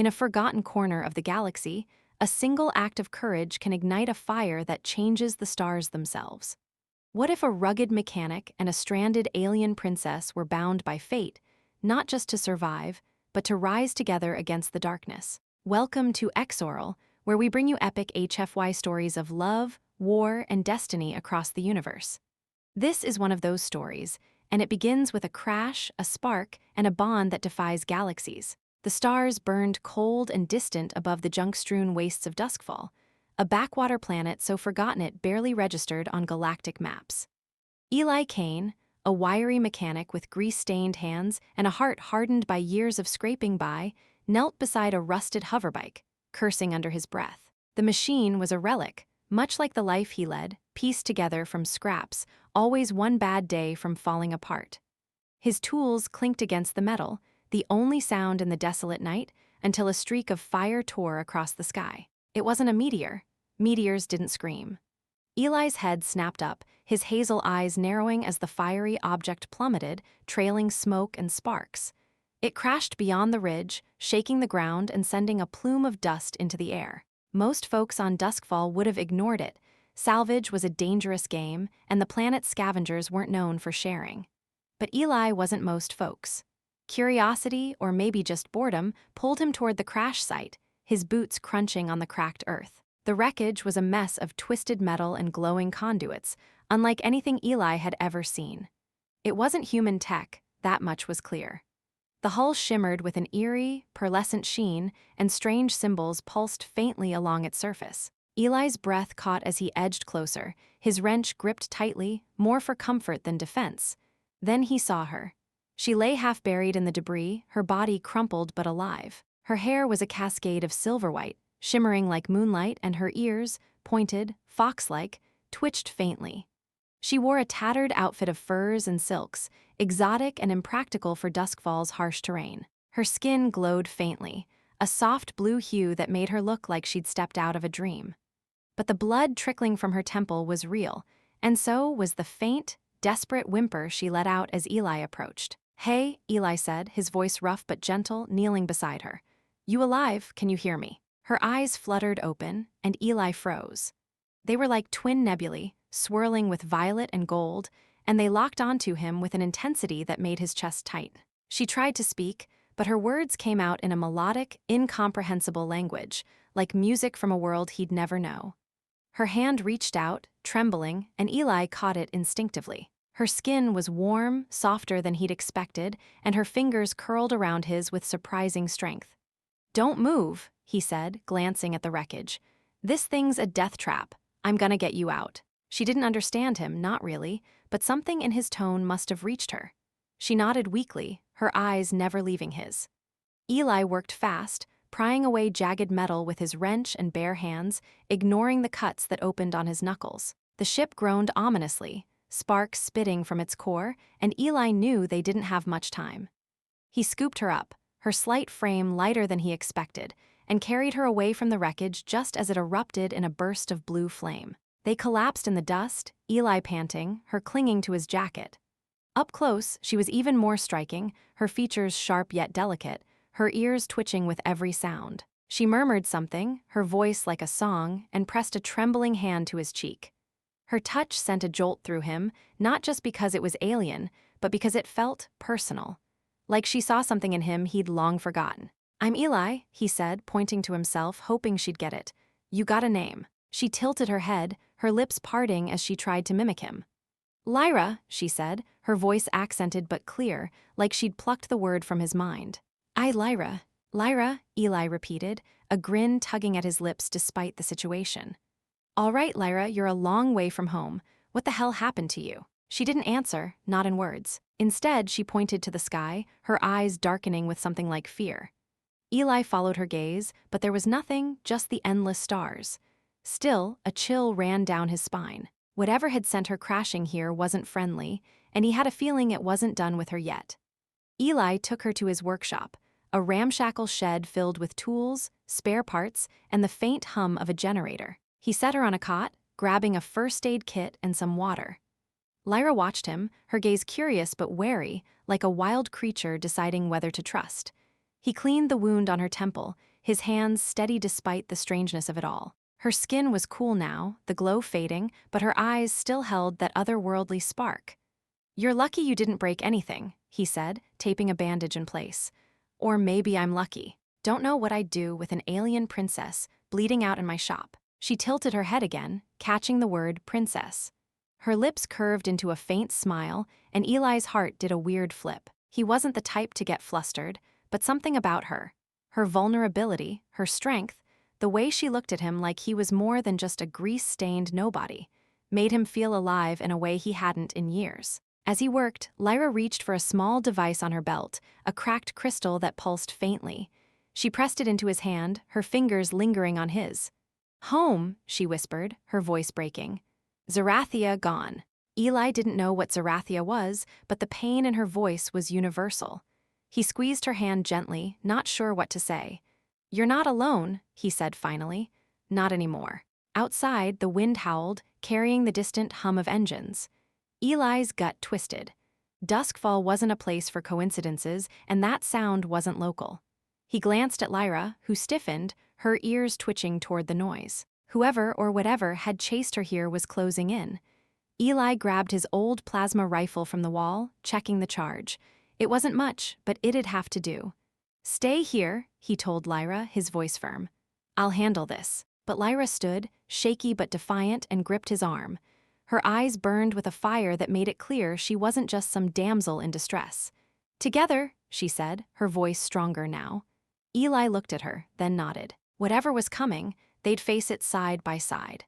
In a forgotten corner of the galaxy, a single act of courage can ignite a fire that changes the stars themselves. What if a rugged mechanic and a stranded alien princess were bound by fate, not just to survive, but to rise together against the darkness? Welcome to X-Aurel, where we bring you epic HFY stories of love, war, and destiny across the universe. This is one of those stories, and it begins with a crash, a spark, and a bond that defies galaxies. The stars burned cold and distant above the junk-strewn wastes of Duskfall, a backwater planet so forgotten it barely registered on galactic maps. Eli Kane, a wiry mechanic with grease-stained hands and a heart hardened by years of scraping by, knelt beside a rusted hoverbike, cursing under his breath. The machine was a relic, much like the life he led, pieced together from scraps, always one bad day from falling apart. His tools clinked against the metal, the only sound in the desolate night, until a streak of fire tore across the sky. It wasn't a meteor. Meteors didn't scream. Eli's head snapped up, his hazel eyes narrowing as the fiery object plummeted, trailing smoke and sparks. It crashed beyond the ridge, shaking the ground and sending a plume of dust into the air. Most folks on Duskfall would have ignored it. Salvage was a dangerous game, and the planet's scavengers weren't known for sharing. But Eli wasn't most folks. Curiosity, or maybe just boredom, pulled him toward the crash site, his boots crunching on the cracked earth. The wreckage was a mess of twisted metal and glowing conduits, unlike anything Eli had ever seen. It wasn't human tech, that much was clear. The hull shimmered with an eerie, pearlescent sheen, and strange symbols pulsed faintly along its surface. Eli's breath caught as he edged closer, his wrench gripped tightly, more for comfort than defense. Then he saw her. She lay half buried in the debris, her body crumpled but alive. Her hair was a cascade of silver white, shimmering like moonlight, and her ears, pointed, fox-like, twitched faintly. She wore a tattered outfit of furs and silks, exotic and impractical for Duskfall's harsh terrain. Her skin glowed faintly, a soft blue hue that made her look like she'd stepped out of a dream. But the blood trickling from her temple was real, and so was the faint, desperate whimper she let out as Eli approached. "Hey," Eli said, his voice rough but gentle, kneeling beside her. "You alive? Can you hear me?" Her eyes fluttered open, and Eli froze. They were like twin nebulae, swirling with violet and gold, and they locked onto him with an intensity that made his chest tight. She tried to speak, but her words came out in a melodic, incomprehensible language, like music from a world he'd never know. Her hand reached out, trembling, and Eli caught it instinctively. Her skin was warm, softer than he'd expected, and her fingers curled around his with surprising strength. "Don't move," he said, glancing at the wreckage. "This thing's a death trap. I'm gonna get you out." She didn't understand him, not really, but something in his tone must have reached her. She nodded weakly, her eyes never leaving his. Eli worked fast, prying away jagged metal with his wrench and bare hands, ignoring the cuts that opened on his knuckles. The ship groaned ominously, sparks spitting from its core, and Eli knew they didn't have much time. He scooped her up, her slight frame lighter than he expected, and carried her away from the wreckage just as it erupted in a burst of blue flame. They collapsed in the dust, Eli panting, her clinging to his jacket. Up close, she was even more striking, her features sharp yet delicate, her ears twitching with every sound. She murmured something, her voice like a song, and pressed a trembling hand to his cheek. Her touch sent a jolt through him, not just because it was alien, but because it felt personal. Like she saw something in him he'd long forgotten. "I'm Eli," he said, pointing to himself, hoping she'd get it. "You got a name." She tilted her head, her lips parting as she tried to mimic him. "Lyra," she said, her voice accented but clear, like she'd plucked the word from his mind. Lyra." "Lyra," Eli repeated, a grin tugging at his lips despite the situation. "All right, Lyra, you're a long way from home. What the hell happened to you?" She didn't answer, not in words. Instead, she pointed to the sky, her eyes darkening with something like fear. Eli followed her gaze, but there was nothing, just the endless stars. Still, a chill ran down his spine. Whatever had sent her crashing here wasn't friendly, and he had a feeling it wasn't done with her yet. Eli took her to his workshop, a ramshackle shed filled with tools, spare parts, and the faint hum of a generator. He set her on a cot, grabbing a first aid kit and some water. Lyra watched him, her gaze curious but wary, like a wild creature deciding whether to trust. He cleaned the wound on her temple, his hands steady despite the strangeness of it all. Her skin was cool now, the glow fading, but her eyes still held that otherworldly spark. "You're lucky you didn't break anything," he said, taping a bandage in place. "Or maybe I'm lucky. Don't know what I'd do with an alien princess bleeding out in my shop." She tilted her head again, catching the word princess. Her lips curved into a faint smile, and Eli's heart did a weird flip. He wasn't the type to get flustered, but something about her, her vulnerability, her strength, the way she looked at him like he was more than just a grease-stained nobody, made him feel alive in a way he hadn't in years. As he worked, Lyra reached for a small device on her belt, a cracked crystal that pulsed faintly. She pressed it into his hand, her fingers lingering on his. "Home," she whispered, her voice breaking. "Zerathia gone." Eli didn't know what Zerathia was, but the pain in her voice was universal. He squeezed her hand gently, not sure what to say. "You're not alone," he said finally. "Not anymore." Outside, the wind howled, carrying the distant hum of engines. Eli's gut twisted. Duskfall wasn't a place for coincidences, and that sound wasn't local. He glanced at Lyra, who stiffened, her ears twitching toward the noise. Whoever or whatever had chased her here was closing in. Eli grabbed his old plasma rifle from the wall, checking the charge. It wasn't much, but it'd have to do. "Stay here," he told Lyra, his voice firm. "I'll handle this." But Lyra stood, shaky but defiant, and gripped his arm. Her eyes burned with a fire that made it clear she wasn't just some damsel in distress. "Together," she said, her voice stronger now. Eli looked at her, then nodded. Whatever was coming, they'd face it side by side.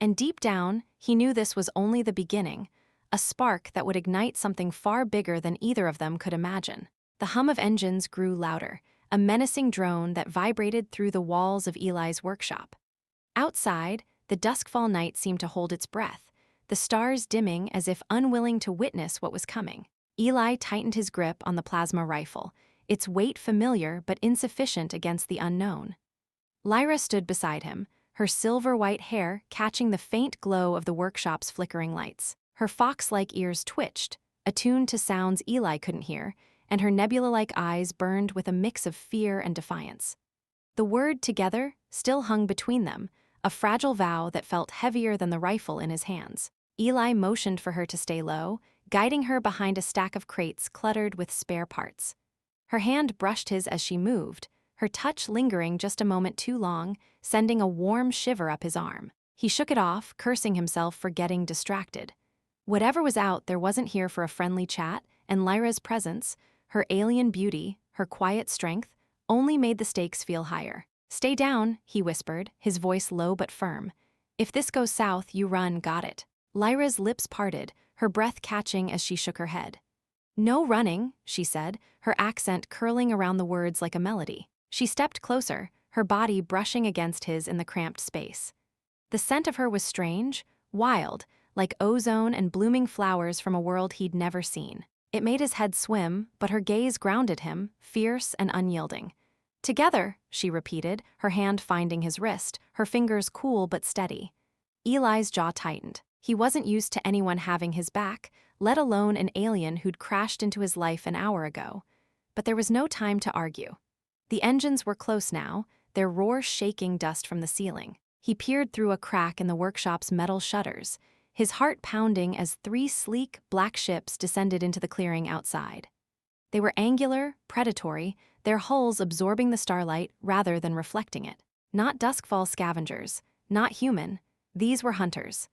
And deep down, he knew this was only the beginning, a spark that would ignite something far bigger than either of them could imagine. The hum of engines grew louder, a menacing drone that vibrated through the walls of Eli's workshop. Outside, the duskfall night seemed to hold its breath, the stars dimming as if unwilling to witness what was coming. Eli tightened his grip on the plasma rifle, its weight familiar but insufficient against the unknown. Lyra stood beside him, her silver-white hair catching the faint glow of the workshop's flickering lights. Her fox-like ears twitched, attuned to sounds Eli couldn't hear, and her nebula-like eyes burned with a mix of fear and defiance. The word "together" still hung between them, a fragile vow that felt heavier than the rifle in his hands. Eli motioned for her to stay low, guiding her behind a stack of crates cluttered with spare parts. Her hand brushed his as she moved, her touch lingering just a moment too long, sending a warm shiver up his arm. He shook it off, cursing himself for getting distracted. Whatever was out there wasn't here for a friendly chat, and Lyra's presence, her alien beauty, her quiet strength, only made the stakes feel higher. "Stay down," he whispered, his voice low but firm. "If this goes south, you run, got it." Lyra's lips parted, her breath catching as she shook her head. "No running," she said, her accent curling around the words like a melody. She stepped closer, her body brushing against his in the cramped space. The scent of her was strange, wild, like ozone and blooming flowers from a world he'd never seen. It made his head swim, but her gaze grounded him, fierce and unyielding. "Together," she repeated, her hand finding his wrist, her fingers cool but steady. Eli's jaw tightened. He wasn't used to anyone having his back, let alone an alien who'd crashed into his life an hour ago. But there was no time to argue. The engines were close now, their roar shaking dust from the ceiling. He peered through a crack in the workshop's metal shutters, his heart pounding as 3 sleek, black ships descended into the clearing outside. They were angular, predatory, their hulls absorbing the starlight rather than reflecting it. Not duskfall scavengers, not human, these were hunters.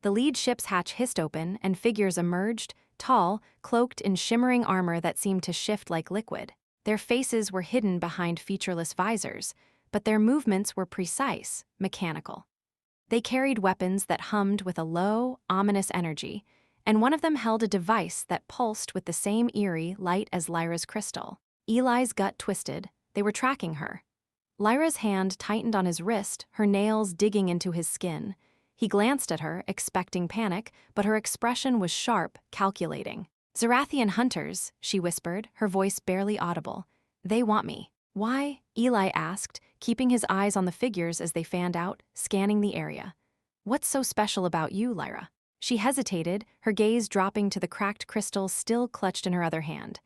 The lead ship's hatch hissed open, and figures emerged, tall, cloaked in shimmering armor that seemed to shift like liquid. Their faces were hidden behind featureless visors, but their movements were precise, mechanical. They carried weapons that hummed with a low, ominous energy, and one of them held a device that pulsed with the same eerie light as Lyra's crystal. Eli's gut twisted. They were tracking her. Lyra's hand tightened on his wrist, her nails digging into his skin. He glanced at her, expecting panic, but her expression was sharp, calculating. "Zerathian hunters," she whispered, her voice barely audible. "They want me." "Why?" Eli asked, keeping his eyes on the figures as they fanned out, scanning the area. "What's so special about you, Lyra?" She hesitated, her gaze dropping to the cracked crystal still clutched in her other hand.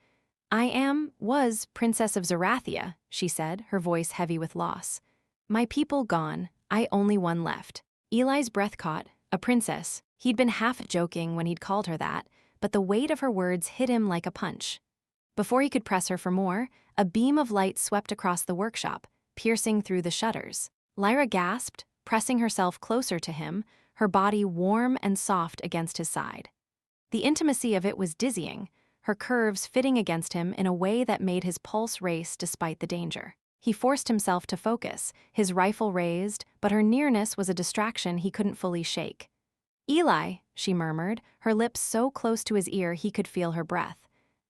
Was Princess of Zerathia, she said, her voice heavy with loss. My people gone, I only one left. Eli's breath caught. A princess. He'd been half joking when he'd called her that, but the weight of her words hit him like a punch. Before he could press her for more, a beam of light swept across the workshop, piercing through the shutters. Lyra gasped, pressing herself closer to him, her body warm and soft against his side. The intimacy of it was dizzying, her curves fitting against him in a way that made his pulse race despite the danger. He forced himself to focus, his rifle raised, but her nearness was a distraction he couldn't fully shake. Eli, she murmured, her lips so close to his ear he could feel her breath.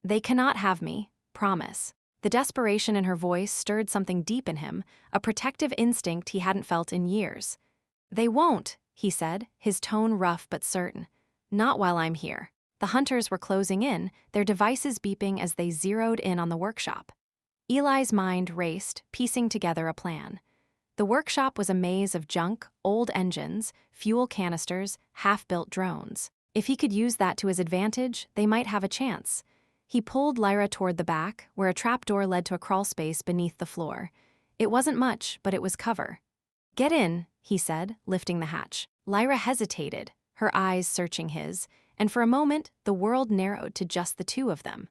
They cannot have me, promise. The desperation in her voice stirred something deep in him, a protective instinct he hadn't felt in years. They won't, he said, his tone rough but certain. Not while I'm here. The hunters were closing in, their devices beeping as they zeroed in on the workshop. Eli's mind raced, piecing together a plan. The workshop was a maze of junk, old engines, fuel canisters, half-built drones. If he could use that to his advantage, they might have a chance. He pulled Lyra toward the back, where a trapdoor led to a crawlspace beneath the floor. It wasn't much, but it was cover. Get in, he said, lifting the hatch. Lyra hesitated, her eyes searching his, and for a moment, the world narrowed to just the two of them.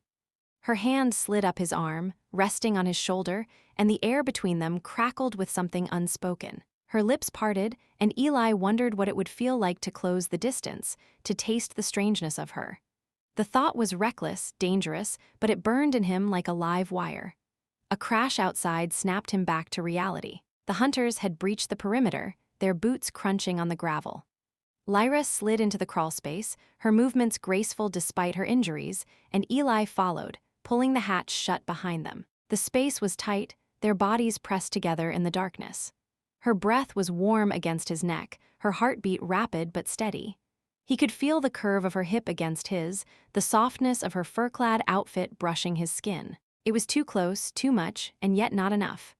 Her hand slid up his arm, resting on his shoulder, and the air between them crackled with something unspoken. Her lips parted, and Eli wondered what it would feel like to close the distance, to taste the strangeness of her. The thought was reckless, dangerous, but it burned in him like a live wire. A crash outside snapped him back to reality. The hunters had breached the perimeter, their boots crunching on the gravel. Lyra slid into the crawlspace, her movements graceful despite her injuries, and Eli followed, pulling the hatch shut behind them. The space was tight, their bodies pressed together in the darkness. Her breath was warm against his neck, her heartbeat rapid but steady. He could feel the curve of her hip against his, the softness of her fur-clad outfit brushing his skin. It was too close, too much, and yet not enough.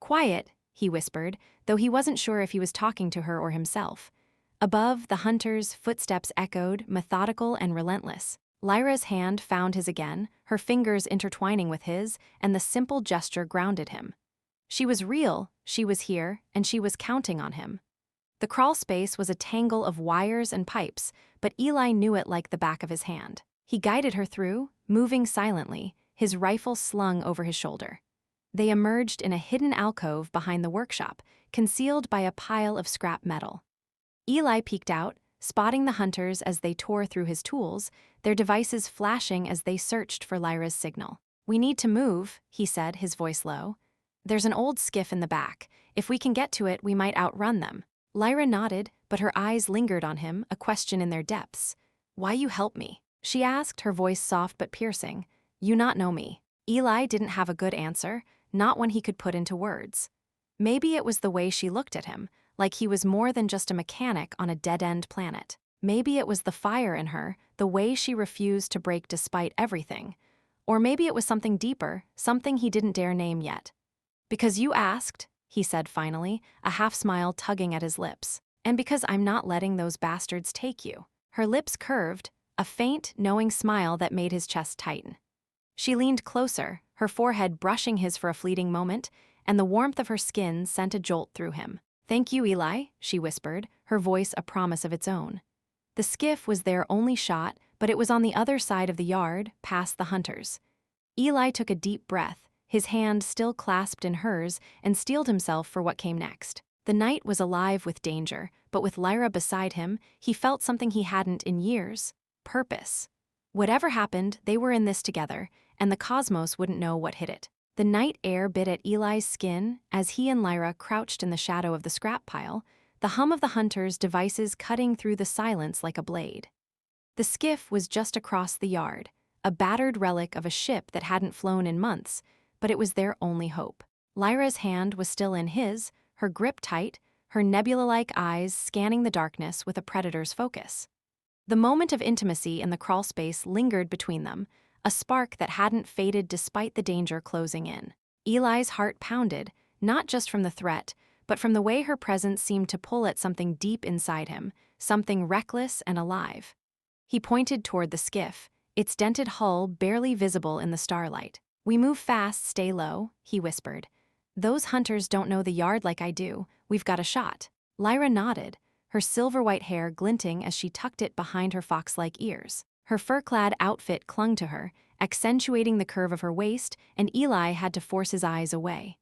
Quiet, he whispered, though he wasn't sure if he was talking to her or himself. Above, the hunter's footsteps echoed, methodical and relentless. Lyra's hand found his again, her fingers intertwining with his, and the simple gesture grounded him. She was real, she was here, and she was counting on him. The crawlspace was a tangle of wires and pipes, but Eli knew it like the back of his hand. He guided her through, moving silently, his rifle slung over his shoulder. They emerged in a hidden alcove behind the workshop, concealed by a pile of scrap metal. Eli peeked out, spotting the hunters as they tore through his tools, their devices flashing as they searched for Lyra's signal. We need to move, he said, his voice low. There's an old skiff in the back. If we can get to it, we might outrun them. Lyra nodded, but her eyes lingered on him, a question in their depths. Why you help me? She asked, her voice soft but piercing. You not know me. Eli didn't have a good answer, not one he could put into words. Maybe it was the way she looked at him, like he was more than just a mechanic on a dead-end planet. Maybe it was the fire in her, the way she refused to break despite everything. Or maybe it was something deeper, something he didn't dare name yet. Because you asked, he said finally, a half-smile tugging at his lips. And because I'm not letting those bastards take you. Her lips curved, a faint, knowing smile that made his chest tighten. She leaned closer, her forehead brushing his for a fleeting moment, and the warmth of her skin sent a jolt through him. Thank you, Eli, she whispered, her voice a promise of its own. The skiff was their only shot, but it was on the other side of the yard, past the hunters. Eli took a deep breath, his hand still clasped in hers, and steeled himself for what came next. The night was alive with danger, but with Lyra beside him, he felt something he hadn't in years. Purpose. Whatever happened, they were in this together, and the cosmos wouldn't know what hit it. The night air bit at Eli's skin as he and Lyra crouched in the shadow of the scrap pile, the hum of the hunters' devices cutting through the silence like a blade. The skiff was just across the yard, a battered relic of a ship that hadn't flown in months, but it was their only hope. Lyra's hand was still in his, her grip tight, her nebula-like eyes scanning the darkness with a predator's focus. The moment of intimacy in the crawlspace lingered between them, a spark that hadn't faded despite the danger closing in. Eli's heart pounded, not just from the threat, but from the way her presence seemed to pull at something deep inside him, something reckless and alive. He pointed toward the skiff, its dented hull barely visible in the starlight. "We move fast, stay low," he whispered. "Those hunters don't know the yard like I do. We've got a shot." Lyra nodded, her silver-white hair glinting as she tucked it behind her fox-like ears. Her fur-clad outfit clung to her, accentuating the curve of her waist, and Eli had to force his eyes away.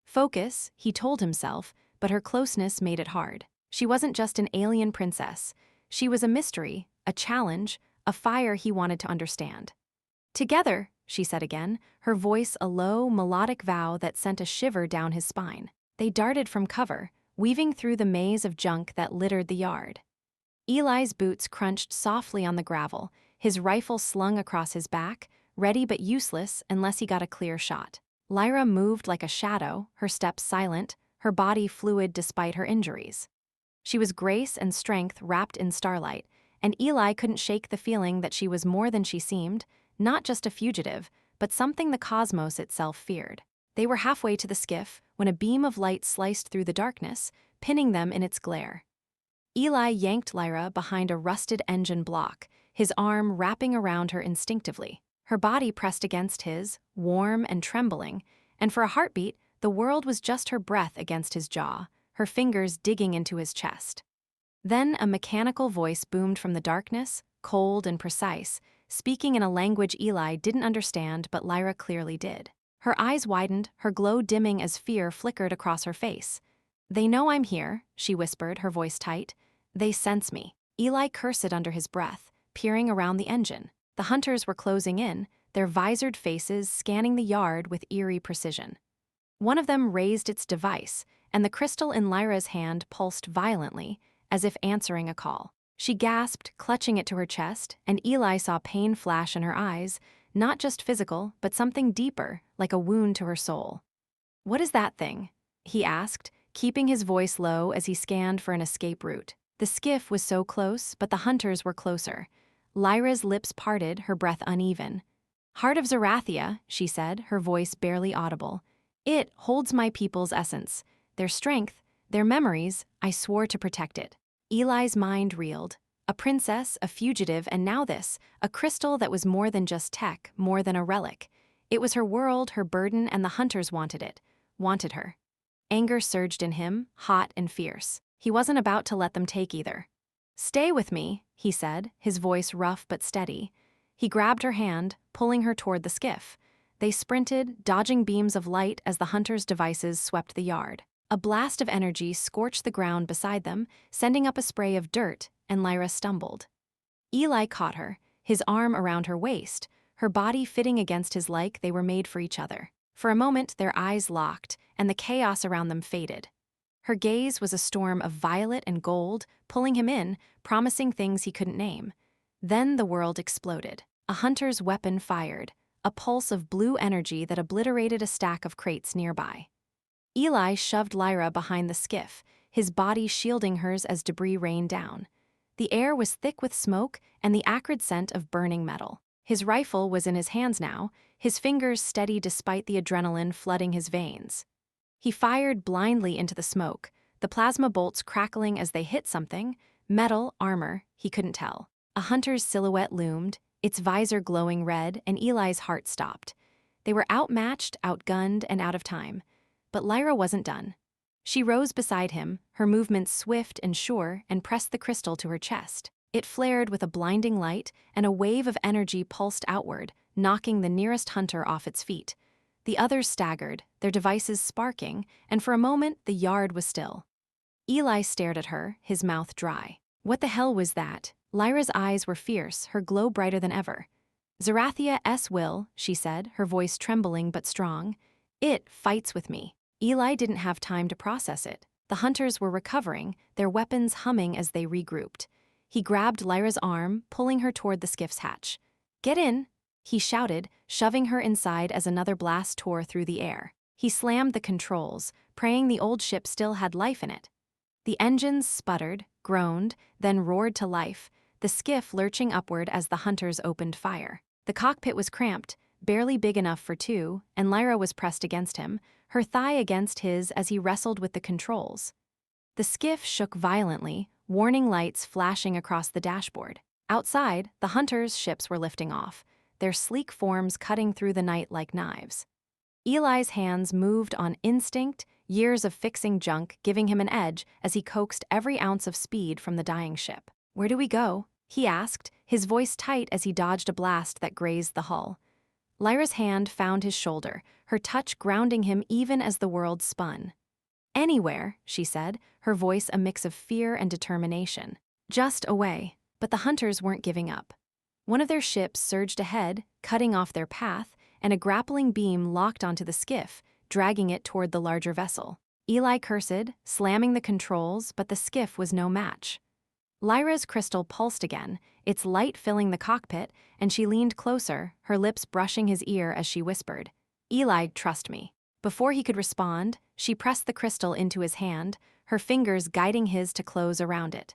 Focus, he told himself, but her closeness made it hard. She wasn't just an alien princess. She was a mystery, a challenge, a fire he wanted to understand. "Together," she said again, her voice a low, melodic vow that sent a shiver down his spine. They darted from cover, weaving through the maze of junk that littered the yard. Eli's boots crunched softly on the gravel, his rifle slung across his back, ready but useless unless he got a clear shot. Lyra moved like a shadow, her steps silent, her body fluid despite her injuries. She was grace and strength wrapped in starlight, and Eli couldn't shake the feeling that she was more than she seemed, not just a fugitive, but something the cosmos itself feared. They were halfway to the skiff when a beam of light sliced through the darkness, pinning them in its glare. Eli yanked Lyra behind a rusted engine block, his arm wrapping around her instinctively. Her body pressed against his, warm and trembling, and for a heartbeat, the world was just her breath against his jaw, her fingers digging into his chest. Then a mechanical voice boomed from the darkness, cold and precise, speaking in a language Eli didn't understand but Lyra clearly did. Her eyes widened, her glow dimming as fear flickered across her face. "They know I'm here," she whispered, her voice tight. "They sense me." Eli cursed under his breath, peering around the engine. The hunters were closing in, their visored faces scanning the yard with eerie precision. One of them raised its device, and the crystal in Lyra's hand pulsed violently, as if answering a call. She gasped, clutching it to her chest, and Eli saw pain flash in her eyes, not just physical, but something deeper, like a wound to her soul. "What is that thing?" he asked, keeping his voice low as he scanned for an escape route. The skiff was so close, but the hunters were closer. Lyra's lips parted, her breath uneven. "Heart of Zerathia," she said, her voice barely audible. "It holds my people's essence. Their strength, their memories, I swore to protect it." Eli's mind reeled. A princess, a fugitive, and now this, a crystal that was more than just tech, more than a relic. It was her world, her burden, and the hunters wanted it, wanted her. Anger surged in him, hot and fierce. He wasn't about to let them take either. "Stay with me," he said, his voice rough but steady. He grabbed her hand, pulling her toward the skiff. They sprinted, dodging beams of light as the hunters' devices swept the yard. A blast of energy scorched the ground beside them, sending up a spray of dirt, and Lyra stumbled. Eli caught her, his arm around her waist, her body fitting against his like they were made for each other. For a moment, their eyes locked, and the chaos around them faded. Her gaze was a storm of violet and gold, pulling him in, promising things he couldn't name. Then the world exploded. A hunter's weapon fired, a pulse of blue energy that obliterated a stack of crates nearby. Eli shoved Lyra behind the skiff, his body shielding hers as debris rained down. The air was thick with smoke and the acrid scent of burning metal. His rifle was in his hands now, his fingers steady despite the adrenaline flooding his veins. He fired blindly into the smoke, the plasma bolts crackling as they hit something, metal, armor, he couldn't tell. A hunter's silhouette loomed, its visor glowing red, and Eli's heart stopped. They were outmatched, outgunned, and out of time. But Lyra wasn't done. She rose beside him, her movements swift and sure, and pressed the crystal to her chest. It flared with a blinding light, and a wave of energy pulsed outward, knocking the nearest hunter off its feet. The others staggered, their devices sparking, and for a moment the yard was still. Eli stared at her, his mouth dry. What the hell was that? Lyra's eyes were fierce, her glow brighter than ever. "Zerathia S. will," she said, her voice trembling but strong. "It fights with me." Eli didn't have time to process it. The hunters were recovering, their weapons humming as they regrouped. He grabbed Lyra's arm, pulling her toward the skiff's hatch. "Get in," he shouted, shoving her inside as another blast tore through the air. He slammed the controls, praying the old ship still had life in it. The engines sputtered, groaned, then roared to life, the skiff lurching upward as the hunters opened fire. The cockpit was cramped, barely big enough for two, and Lyra was pressed against him, her thigh against his as he wrestled with the controls. The skiff shook violently, warning lights flashing across the dashboard. Outside, the hunters' ships were lifting off, their sleek forms cutting through the night like knives. Eli's hands moved on instinct, years of fixing junk giving him an edge as he coaxed every ounce of speed from the dying ship. "Where do we go?" he asked, his voice tight as he dodged a blast that grazed the hull. Lyra's hand found his shoulder, her touch grounding him even as the world spun. "Anywhere," she said, her voice a mix of fear and determination. "Just away." But the hunters weren't giving up. One of their ships surged ahead, cutting off their path, and a grappling beam locked onto the skiff, dragging it toward the larger vessel. Eli cursed, slamming the controls, but the skiff was no match. Lyra's crystal pulsed again, its light filling the cockpit, and she leaned closer, her lips brushing his ear as she whispered, "Eli, trust me." Before he could respond, she pressed the crystal into his hand, her fingers guiding his to close around it.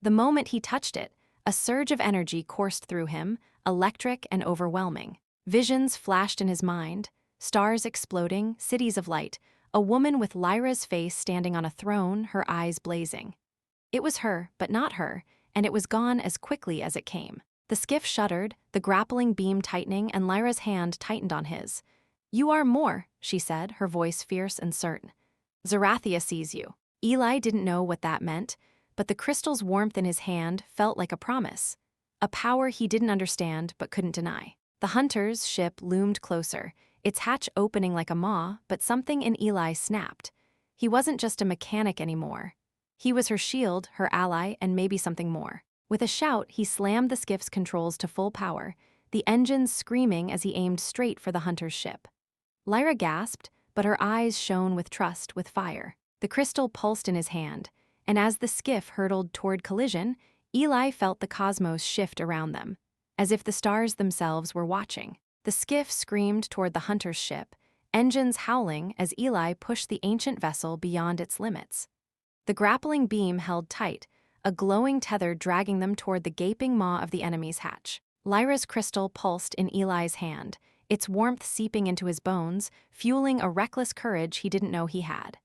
The moment he touched it, a surge of energy coursed through him, electric and overwhelming. Visions flashed in his mind, stars exploding, cities of light, a woman with Lyra's face standing on a throne, her eyes blazing. It was her, but not her, and it was gone as quickly as it came. The skiff shuddered, the grappling beam tightening, and Lyra's hand tightened on his. "You are more," she said, her voice fierce and certain. "Zerathia sees you." Eli didn't know what that meant, but the crystal's warmth in his hand felt like a promise, a power he didn't understand but couldn't deny. The hunter's ship loomed closer, its hatch opening like a maw, but something in Eli snapped. He wasn't just a mechanic anymore. He was her shield, her ally, and maybe something more. With a shout, he slammed the skiff's controls to full power, the engines screaming as he aimed straight for the hunter's ship. Lyra gasped, but her eyes shone with trust, with fire. The crystal pulsed in his hand, and as the skiff hurtled toward collision, Eli felt the cosmos shift around them, as if the stars themselves were watching. The skiff screamed toward the hunter's ship, engines howling as Eli pushed the ancient vessel beyond its limits. The grappling beam held tight, a glowing tether dragging them toward the gaping maw of the enemy's hatch. Lyra's crystal pulsed in Eli's hand, its warmth seeping into his bones, fueling a reckless courage he didn't know he had.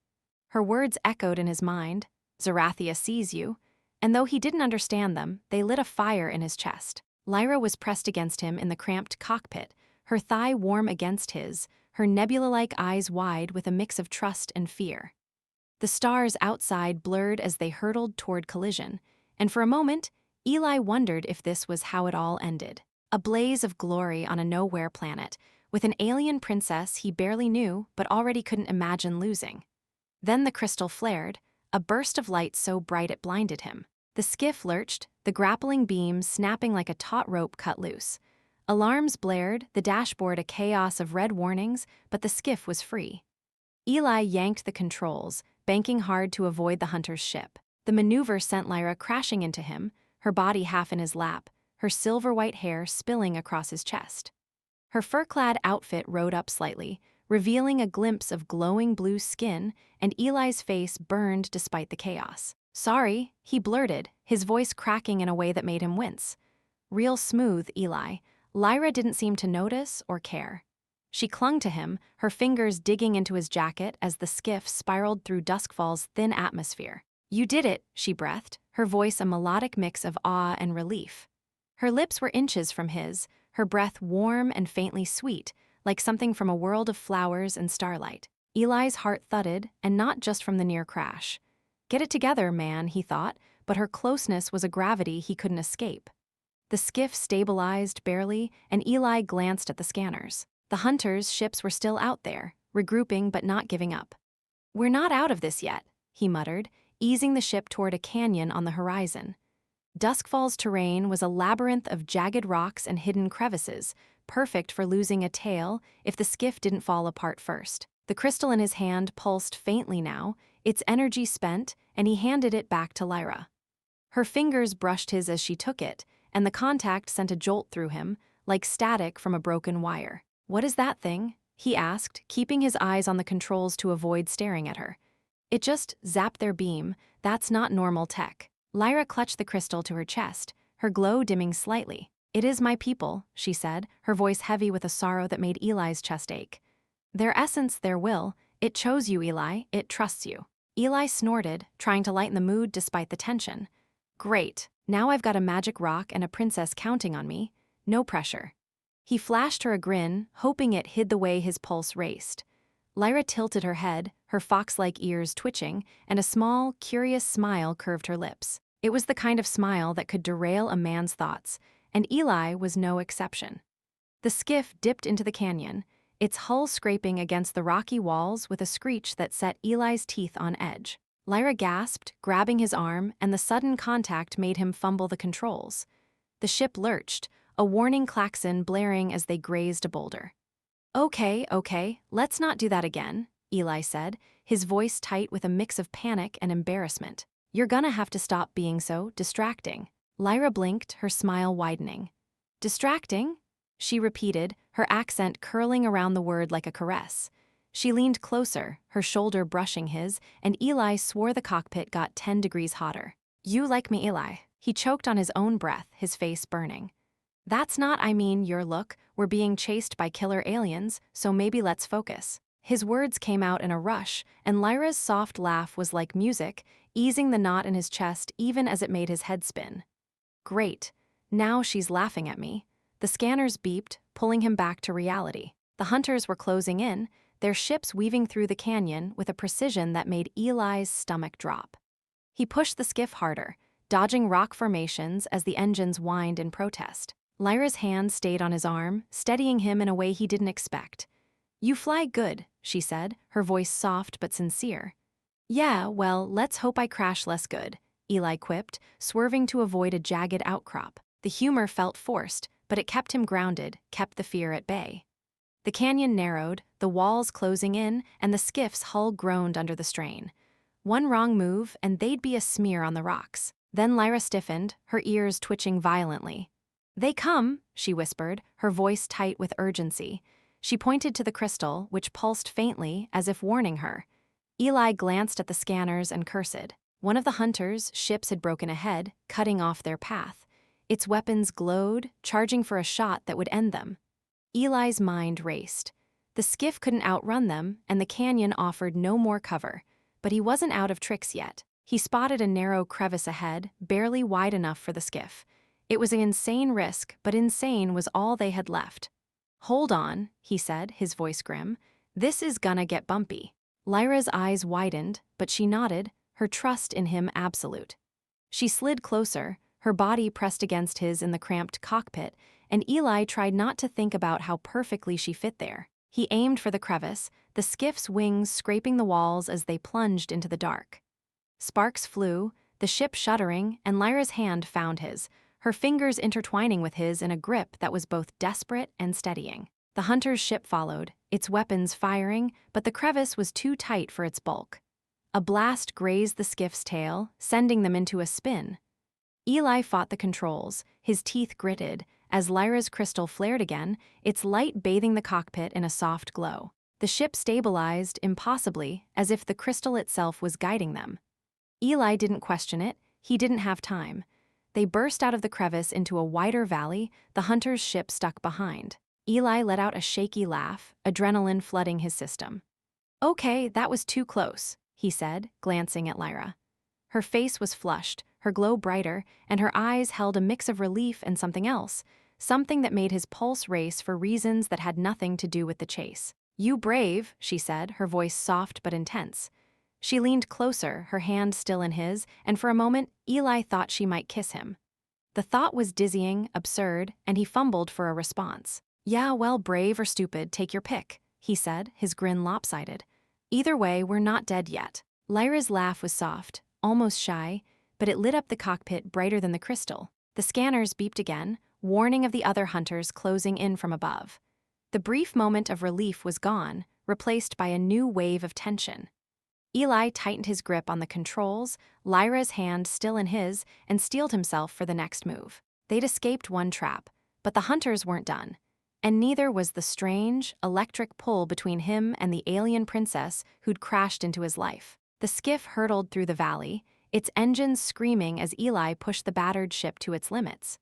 Her words echoed in his mind, "Zerathia sees you," and though he didn't understand them, they lit a fire in his chest. Lyra was pressed against him in the cramped cockpit, her thigh warm against his, her nebula-like eyes wide with a mix of trust and fear. The stars outside blurred as they hurtled toward collision, and for a moment, Eli wondered if this was how it all ended. A blaze of glory on a nowhere planet, with an alien princess he barely knew but already couldn't imagine losing. Then the crystal flared, a burst of light so bright it blinded him. The skiff lurched, the grappling beam snapping like a taut rope cut loose. Alarms blared, the dashboard a chaos of red warnings, but the skiff was free. Eli yanked the controls, banking hard to avoid the hunter's ship. The maneuver sent Lyra crashing into him, her body half in his lap, her silver-white hair spilling across his chest. Her fur-clad outfit rode up slightly, revealing a glimpse of glowing blue skin, and Eli's face burned despite the chaos. "Sorry," he blurted, his voice cracking in a way that made him wince. Real smooth, Eli. Lyra didn't seem to notice or care. She clung to him, her fingers digging into his jacket as the skiff spiraled through Duskfall's thin atmosphere. "You did it," she breathed, her voice a melodic mix of awe and relief. Her lips were inches from his, her breath warm and faintly sweet, like something from a world of flowers and starlight. Eli's heart thudded, and not just from the near crash. Get it together, man, he thought, but her closeness was a gravity he couldn't escape. The skiff stabilized barely, and Eli glanced at the scanners. The hunters' ships were still out there, regrouping but not giving up. "We're not out of this yet," he muttered, easing the ship toward a canyon on the horizon. Duskfall's terrain was a labyrinth of jagged rocks and hidden crevices, perfect for losing a tail if the skiff didn't fall apart first. The crystal in his hand pulsed faintly now, its energy spent, and he handed it back to Lyra. Her fingers brushed his as she took it, and the contact sent a jolt through him, like static from a broken wire. "What is that thing?" he asked, keeping his eyes on the controls to avoid staring at her. "It just zapped their beam. That's not normal tech." Lyra clutched the crystal to her chest, her glow dimming slightly. "It is my people," she said, her voice heavy with a sorrow that made Eli's chest ache. "Their essence, their will. It chose you, Eli. It trusts you." Eli snorted, trying to lighten the mood despite the tension. "Great. Now I've got a magic rock and a princess counting on me. No pressure. He flashed her a grin, hoping it hid the way his pulse raced. Lyra tilted her head, her fox-like ears twitching, and a small, curious smile curved her lips. It was the kind of smile that could derail a man's thoughts, and Eli was no exception. The skiff dipped into the canyon, its hull scraping against the rocky walls with a screech that set Eli's teeth on edge. Lyra gasped, grabbing his arm, and the sudden contact made him fumble the controls. The ship lurched, a warning klaxon blaring as they grazed a boulder. Okay, let's not do that again, Eli said, his voice tight with a mix of panic and embarrassment. You're gonna have to stop being so distracting. Lyra blinked, her smile widening. Distracting? She repeated, her accent curling around the word like a caress. She leaned closer, her shoulder brushing his, and Eli swore the cockpit got 10 degrees hotter. You like me, Eli. He choked on his own breath, his face burning. That's not, your look. We're being chased by killer aliens, so maybe let's focus. His words came out in a rush, and Lyra's soft laugh was like music, easing the knot in his chest even as it made his head spin. Great. Now she's laughing at me. The scanners beeped, pulling him back to reality. The hunters were closing in, their ships weaving through the canyon with a precision that made Eli's stomach drop. He pushed the skiff harder, dodging rock formations as the engines whined in protest. Lyra's hand stayed on his arm, steadying him in a way he didn't expect. You fly good, she said, her voice soft but sincere. Yeah, well, let's hope I crash less good, Eli quipped, swerving to avoid a jagged outcrop. The humor felt forced, but it kept him grounded, kept the fear at bay. The canyon narrowed, the walls closing in, and the skiff's hull groaned under the strain. One wrong move, and they'd be a smear on the rocks. Then Lyra stiffened, her ears twitching violently. They come, she whispered, her voice tight with urgency. She pointed to the crystal, which pulsed faintly, as if warning her. Eli glanced at the scanners and cursed. One of the hunters' ships had broken ahead, cutting off their path. Its weapons glowed, charging for a shot that would end them. Eli's mind raced. The skiff couldn't outrun them, and the canyon offered no more cover. But he wasn't out of tricks yet. He spotted a narrow crevice ahead, barely wide enough for the skiff. It was an insane risk, but insane was all they had left. Hold on, he said, his voice grim. This is gonna get bumpy. Lyra's eyes widened, but she nodded, her trust in him absolute. She slid closer, her body pressed against his in the cramped cockpit, and Eli tried not to think about how perfectly she fit there. He aimed for the crevice, the skiff's wings scraping the walls as they plunged into the dark. Sparks flew, the ship shuddering, and Lyra's hand found his, her fingers intertwining with his in a grip that was both desperate and steadying. The hunter's ship followed, its weapons firing, but the crevice was too tight for its bulk. A blast grazed the skiff's tail, sending them into a spin. Eli fought the controls, his teeth gritted, as Lyra's crystal flared again, its light bathing the cockpit in a soft glow. The ship stabilized, impossibly, as if the crystal itself was guiding them. Eli didn't question it, he didn't have time. They burst out of the crevice into a wider valley, the hunter's ship stuck behind. Eli let out a shaky laugh, adrenaline flooding his system. Okay, that was too close, he said, glancing at Lyra. Her face was flushed, her glow brighter, and her eyes held a mix of relief and something else, something that made his pulse race for reasons that had nothing to do with the chase. You brave, she said, her voice soft but intense. She leaned closer, her hand still in his, and for a moment, Eli thought she might kiss him. The thought was dizzying, absurd, and he fumbled for a response. Yeah, well, brave or stupid, take your pick, he said, his grin lopsided. Either way, we're not dead yet. Lyra's laugh was soft, almost shy, but it lit up the cockpit brighter than the crystal. The scanners beeped again, warning of the other hunters closing in from above. The brief moment of relief was gone, replaced by a new wave of tension. Eli tightened his grip on the controls, Lyra's hand still in his, and steeled himself for the next move. They'd escaped one trap, but the hunters weren't done. And neither was the strange, electric pull between him and the alien princess who'd crashed into his life. The skiff hurtled through the valley, its engines screaming as Eli pushed the battered ship to its limits.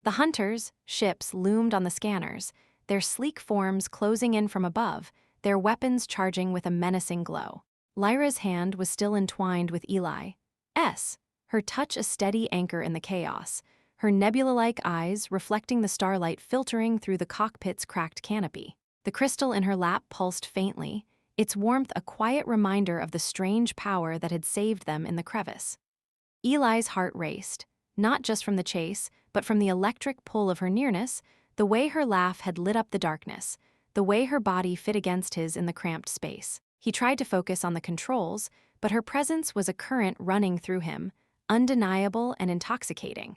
The hunters' ships loomed on the scanners, their sleek forms closing in from above, their weapons charging with a menacing glow. Lyra's hand was still entwined with Eli's, her touch a steady anchor in the chaos, her nebula-like eyes reflecting the starlight filtering through the cockpit's cracked canopy. The crystal in her lap pulsed faintly, its warmth a quiet reminder of the strange power that had saved them in the crevice. Eli's heart raced, not just from the chase, but from the electric pull of her nearness, the way her laugh had lit up the darkness, the way her body fit against his in the cramped space. He tried to focus on the controls, but her presence was a current running through him, undeniable and intoxicating.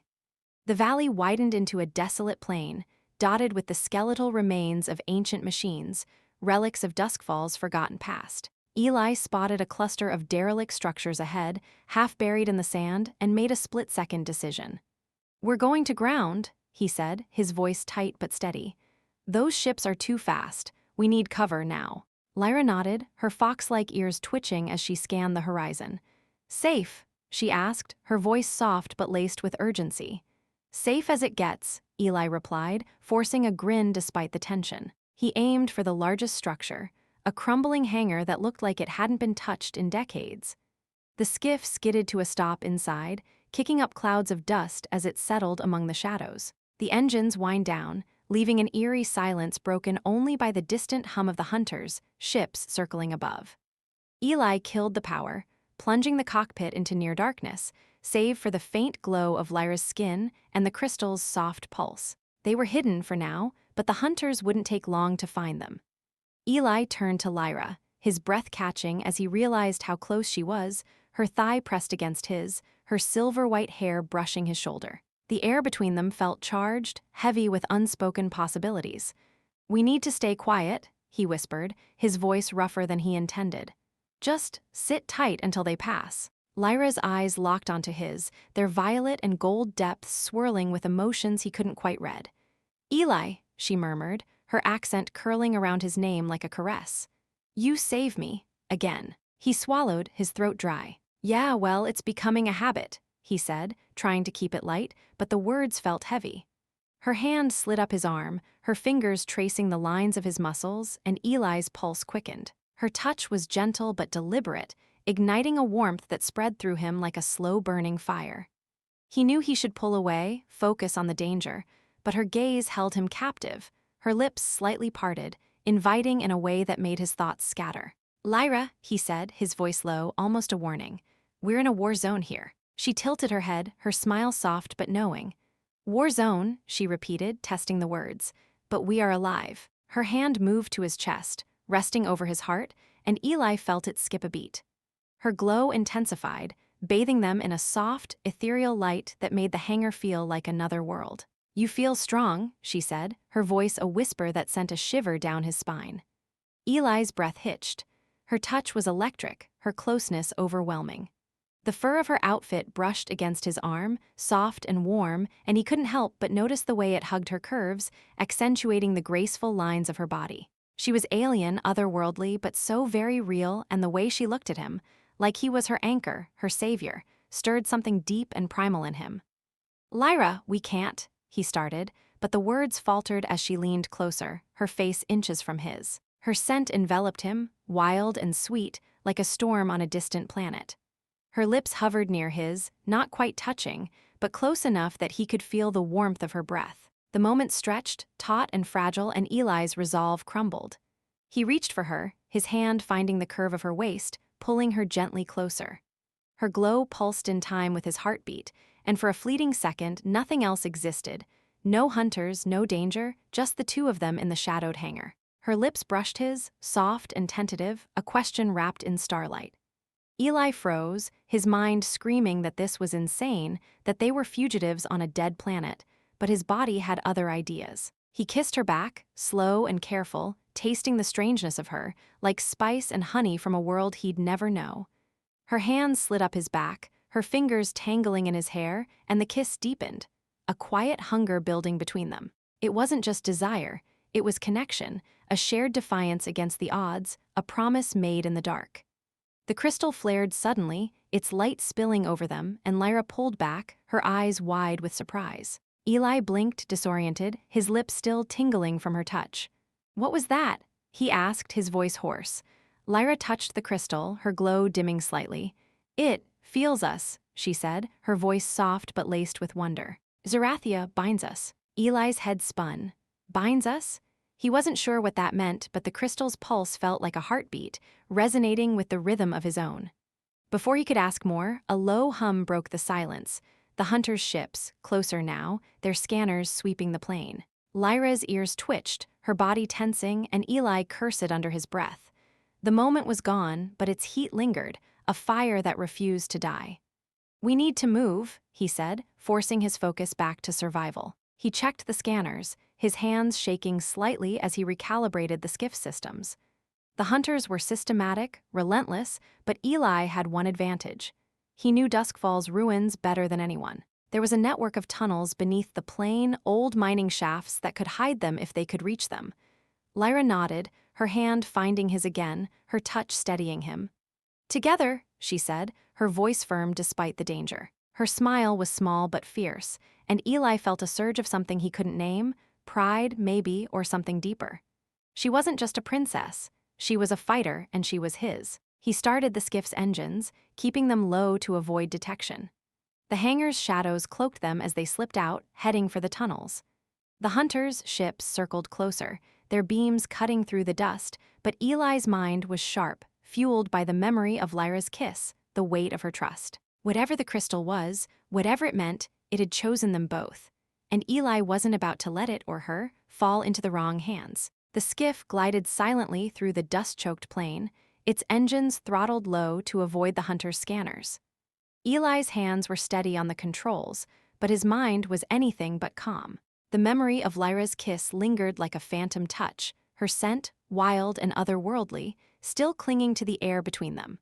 The valley widened into a desolate plain, dotted with the skeletal remains of ancient machines, relics of Duskfall's forgotten past. Eli spotted a cluster of derelict structures ahead, half buried in the sand, and made a split-second decision. "We're going to ground," he said, his voice tight but steady. "Those ships are too fast. We need cover now." Lyra nodded, her fox-like ears twitching as she scanned the horizon. "Safe?" she asked, her voice soft but laced with urgency. "Safe as it gets," Eli replied, forcing a grin despite the tension. He aimed for the largest structure, a crumbling hangar that looked like it hadn't been touched in decades. The skiff skidded to a stop inside, kicking up clouds of dust as it settled among the shadows. The engines whined down, leaving an eerie silence broken only by the distant hum of the hunters, ships circling above. Eli killed the power, plunging the cockpit into near darkness, save for the faint glow of Lyra's skin and the crystal's soft pulse. They were hidden for now, but the hunters wouldn't take long to find them. Eli turned to Lyra, his breath catching as he realized how close she was, her thigh pressed against his, her silver-white hair brushing his shoulder. The air between them felt charged, heavy with unspoken possibilities. "We need to stay quiet," he whispered, his voice rougher than he intended. "Just sit tight until they pass." Lyra's eyes locked onto his, their violet and gold depths swirling with emotions he couldn't quite read. "Eli," she murmured, her accent curling around his name like a caress. "You save me, again." He swallowed, his throat dry. "Yeah, well, it's becoming a habit," he said, trying to keep it light, but the words felt heavy. Her hand slid up his arm, her fingers tracing the lines of his muscles, and Eli's pulse quickened. Her touch was gentle but deliberate, igniting a warmth that spread through him like a slow-burning fire. He knew he should pull away, focus on the danger, but her gaze held him captive, her lips slightly parted, inviting in a way that made his thoughts scatter. "Lyra," he said, his voice low, almost a warning. "We're in a war zone here." She tilted her head, her smile soft but knowing. "War zone," she repeated, testing the words. "But we are alive." Her hand moved to his chest, resting over his heart, and Eli felt it skip a beat. Her glow intensified, bathing them in a soft, ethereal light that made the hangar feel like another world. "You feel strong," she said, her voice a whisper that sent a shiver down his spine. Eli's breath hitched. Her touch was electric, her closeness overwhelming. The fur of her outfit brushed against his arm, soft and warm, and he couldn't help but notice the way it hugged her curves, accentuating the graceful lines of her body. She was alien, otherworldly, but so very real, and the way she looked at him, like he was her anchor, her savior, stirred something deep and primal in him. "Lyra, we can't," he started, but the words faltered as she leaned closer, her face inches from his. Her scent enveloped him, wild and sweet, like a storm on a distant planet. Her lips hovered near his, not quite touching, but close enough that he could feel the warmth of her breath. The moment stretched, taut and fragile, and Eli's resolve crumbled. He reached for her, his hand finding the curve of her waist, pulling her gently closer. Her glow pulsed in time with his heartbeat, and for a fleeting second, nothing else existed. No hunters, no danger, just the two of them in the shadowed hangar. Her lips brushed his, soft and tentative, a question wrapped in starlight. Eli froze, his mind screaming that this was insane, that they were fugitives on a dead planet, but his body had other ideas. He kissed her back, slow and careful, tasting the strangeness of her, like spice and honey from a world he'd never know. Her hands slid up his back, her fingers tangling in his hair, and the kiss deepened, a quiet hunger building between them. It wasn't just desire, it was connection, a shared defiance against the odds, a promise made in the dark. The crystal flared suddenly, its light spilling over them, and Lyra pulled back, her eyes wide with surprise. Eli blinked, disoriented, his lips still tingling from her touch. "What was that?" he asked, his voice hoarse. Lyra touched the crystal, her glow dimming slightly. "It feels us," she said, her voice soft but laced with wonder. Zerathia binds us. Eli's head spun. Binds us? He wasn't sure what that meant, but the crystal's pulse felt like a heartbeat, resonating with the rhythm of his own. Before he could ask more, a low hum broke the silence. The hunters' ships, closer now, their scanners sweeping the plain. Lyra's ears twitched, her body tensing, and Eli cursed under his breath. The moment was gone, but its heat lingered, a fire that refused to die. "We need to move," he said, forcing his focus back to survival. He checked the scanners, his hands shaking slightly as he recalibrated the skiff systems. The hunters were systematic, relentless, but Eli had one advantage. He knew Duskfall's ruins better than anyone. There was a network of tunnels beneath the plain, old mining shafts that could hide them if they could reach them. Lyra nodded, her hand finding his again, her touch steadying him. "Together," she said, her voice firm despite the danger. Her smile was small but fierce, and Eli felt a surge of something he couldn't name, pride, maybe, or something deeper. She wasn't just a princess. She was a fighter, and she was his. He started the skiff's engines, keeping them low to avoid detection. The hangar's shadows cloaked them as they slipped out, heading for the tunnels. The hunters' ships circled closer, their beams cutting through the dust, but Eli's mind was sharp, fueled by the memory of Lyra's kiss, the weight of her trust. Whatever the crystal was, whatever it meant, it had chosen them both. And Eli wasn't about to let it, or her, fall into the wrong hands. The skiff glided silently through the dust-choked plain, its engines throttled low to avoid the hunter's scanners. Eli's hands were steady on the controls, but his mind was anything but calm. The memory of Lyra's kiss lingered like a phantom touch, her scent, wild and otherworldly, still clinging to the air between them.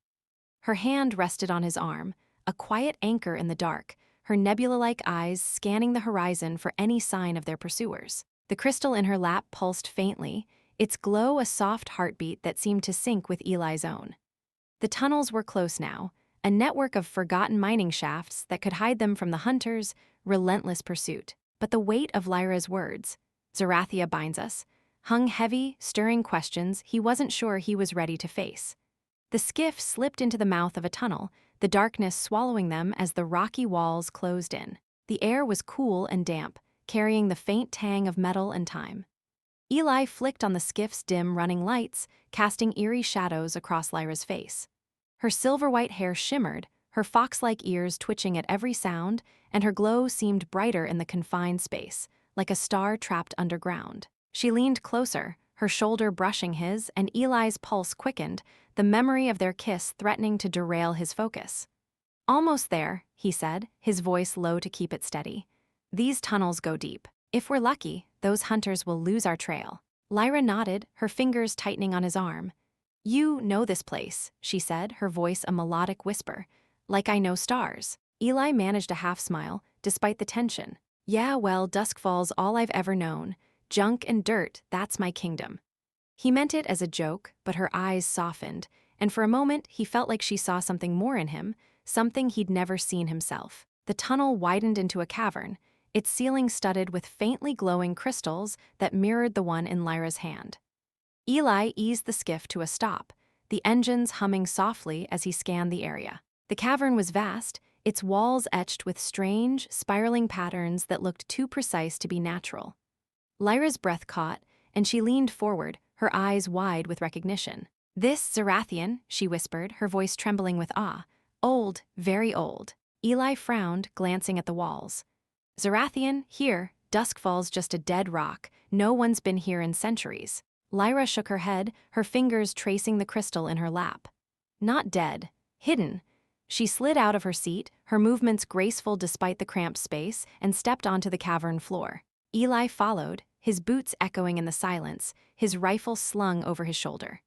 Her hand rested on his arm, a quiet anchor in the dark, her nebula-like eyes scanning the horizon for any sign of their pursuers. The crystal in her lap pulsed faintly, its glow a soft heartbeat that seemed to sync with Eli's own. The tunnels were close now, a network of forgotten mining shafts that could hide them from the hunters' relentless pursuit. But the weight of Lyra's words, "Zerathia binds us," hung heavy, stirring questions he wasn't sure he was ready to face. The skiff slipped into the mouth of a tunnel, the darkness swallowing them as the rocky walls closed in. The air was cool and damp, carrying the faint tang of metal and time. Eli flicked on the skiff's dim running lights, casting eerie shadows across Lyra's face. Her silver-white hair shimmered, her fox-like ears twitching at every sound, and her glow seemed brighter in the confined space, like a star trapped underground. She leaned closer, her shoulder brushing his, and Eli's pulse quickened, the memory of their kiss threatening to derail his focus. "Almost there," he said, his voice low to keep it steady. "These tunnels go deep. If we're lucky, those hunters will lose our trail." Lyra nodded, her fingers tightening on his arm. "You know this place," she said, her voice a melodic whisper. "Like I know stars." Eli managed a half-smile, despite the tension. "Yeah, well, Duskfall's all I've ever known. Junk and dirt, that's my kingdom." He meant it as a joke, but her eyes softened, and for a moment he felt like she saw something more in him, something he'd never seen himself. The tunnel widened into a cavern, its ceiling studded with faintly glowing crystals that mirrored the one in Lyra's hand. Eli eased the skiff to a stop, the engines humming softly as he scanned the area. The cavern was vast, its walls etched with strange, spiraling patterns that looked too precise to be natural. Lyra's breath caught, and she leaned forward, her eyes wide with recognition. "This Zerathian," she whispered, her voice trembling with awe. "Old, very old." Eli frowned, glancing at the walls. "Zerathian, here, Duskfall's just a dead rock. No one's been here in centuries." Lyra shook her head, her fingers tracing the crystal in her lap. "Not dead. Hidden." She slid out of her seat, her movements graceful despite the cramped space, and stepped onto the cavern floor. Eli followed, his boots echoing in the silence, his rifle slung over his shoulder.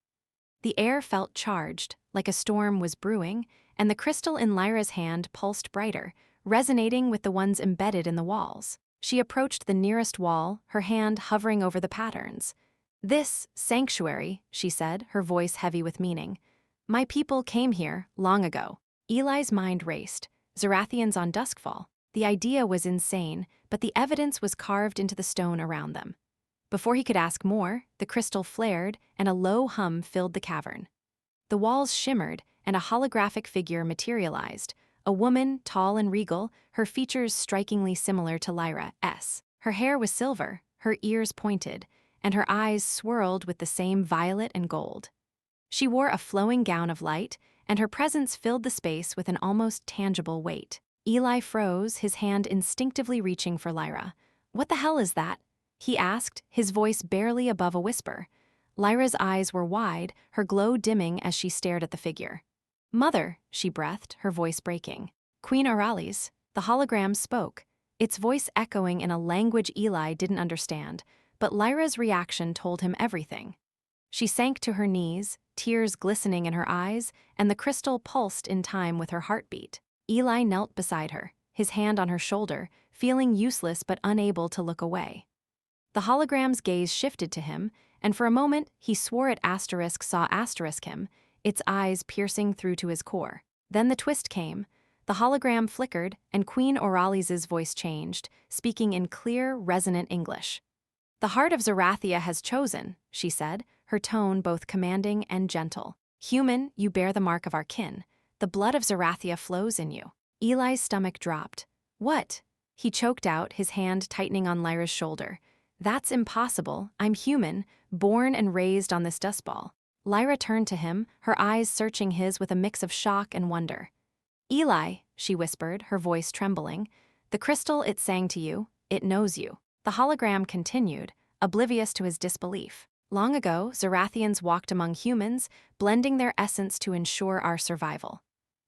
The air felt charged, like a storm was brewing, and the crystal in Lyra's hand pulsed brighter, resonating with the ones embedded in the walls. She approached the nearest wall, her hand hovering over the patterns. "This sanctuary," she said, her voice heavy with meaning. "My people came here, long ago." Eli's mind raced. Zerathians on Duskfall. The idea was insane, but the evidence was carved into the stone around them. Before he could ask more, the crystal flared, and a low hum filled the cavern. The walls shimmered, and a holographic figure materialized, a woman, tall and regal, her features strikingly similar to Lyra's. Her hair was silver, her ears pointed, and her eyes swirled with the same violet and gold. She wore a flowing gown of light, and her presence filled the space with an almost tangible weight. Eli froze, his hand instinctively reaching for Lyra. "What the hell is that?" he asked, his voice barely above a whisper. Lyra's eyes were wide, her glow dimming as she stared at the figure. "Mother," she breathed, her voice breaking. "Queen Aureli's." The hologram spoke, its voice echoing in a language Eli didn't understand, but Lyra's reaction told him everything. She sank to her knees, tears glistening in her eyes, and the crystal pulsed in time with her heartbeat. Eli knelt beside her, his hand on her shoulder, feeling useless but unable to look away. The hologram's gaze shifted to him, and for a moment he swore it saw him, its eyes piercing through to his core. Then the twist came. The hologram flickered, and Queen Aureli's voice changed, speaking in clear, resonant English. "The Heart of Zerathia has chosen," she said, her tone both commanding and gentle. "Human, you bear the mark of our kin. The blood of Zerathia flows in you." Eli's stomach dropped. "What?" he choked out, his hand tightening on Lyra's shoulder. "That's impossible. I'm human, born and raised on this dust ball." Lyra turned to him, her eyes searching his with a mix of shock and wonder. "Eli," she whispered, her voice trembling, "the crystal it sang to you, it knows you." The hologram continued, oblivious to his disbelief. "Long ago, Zerathians walked among humans, blending their essence to ensure our survival.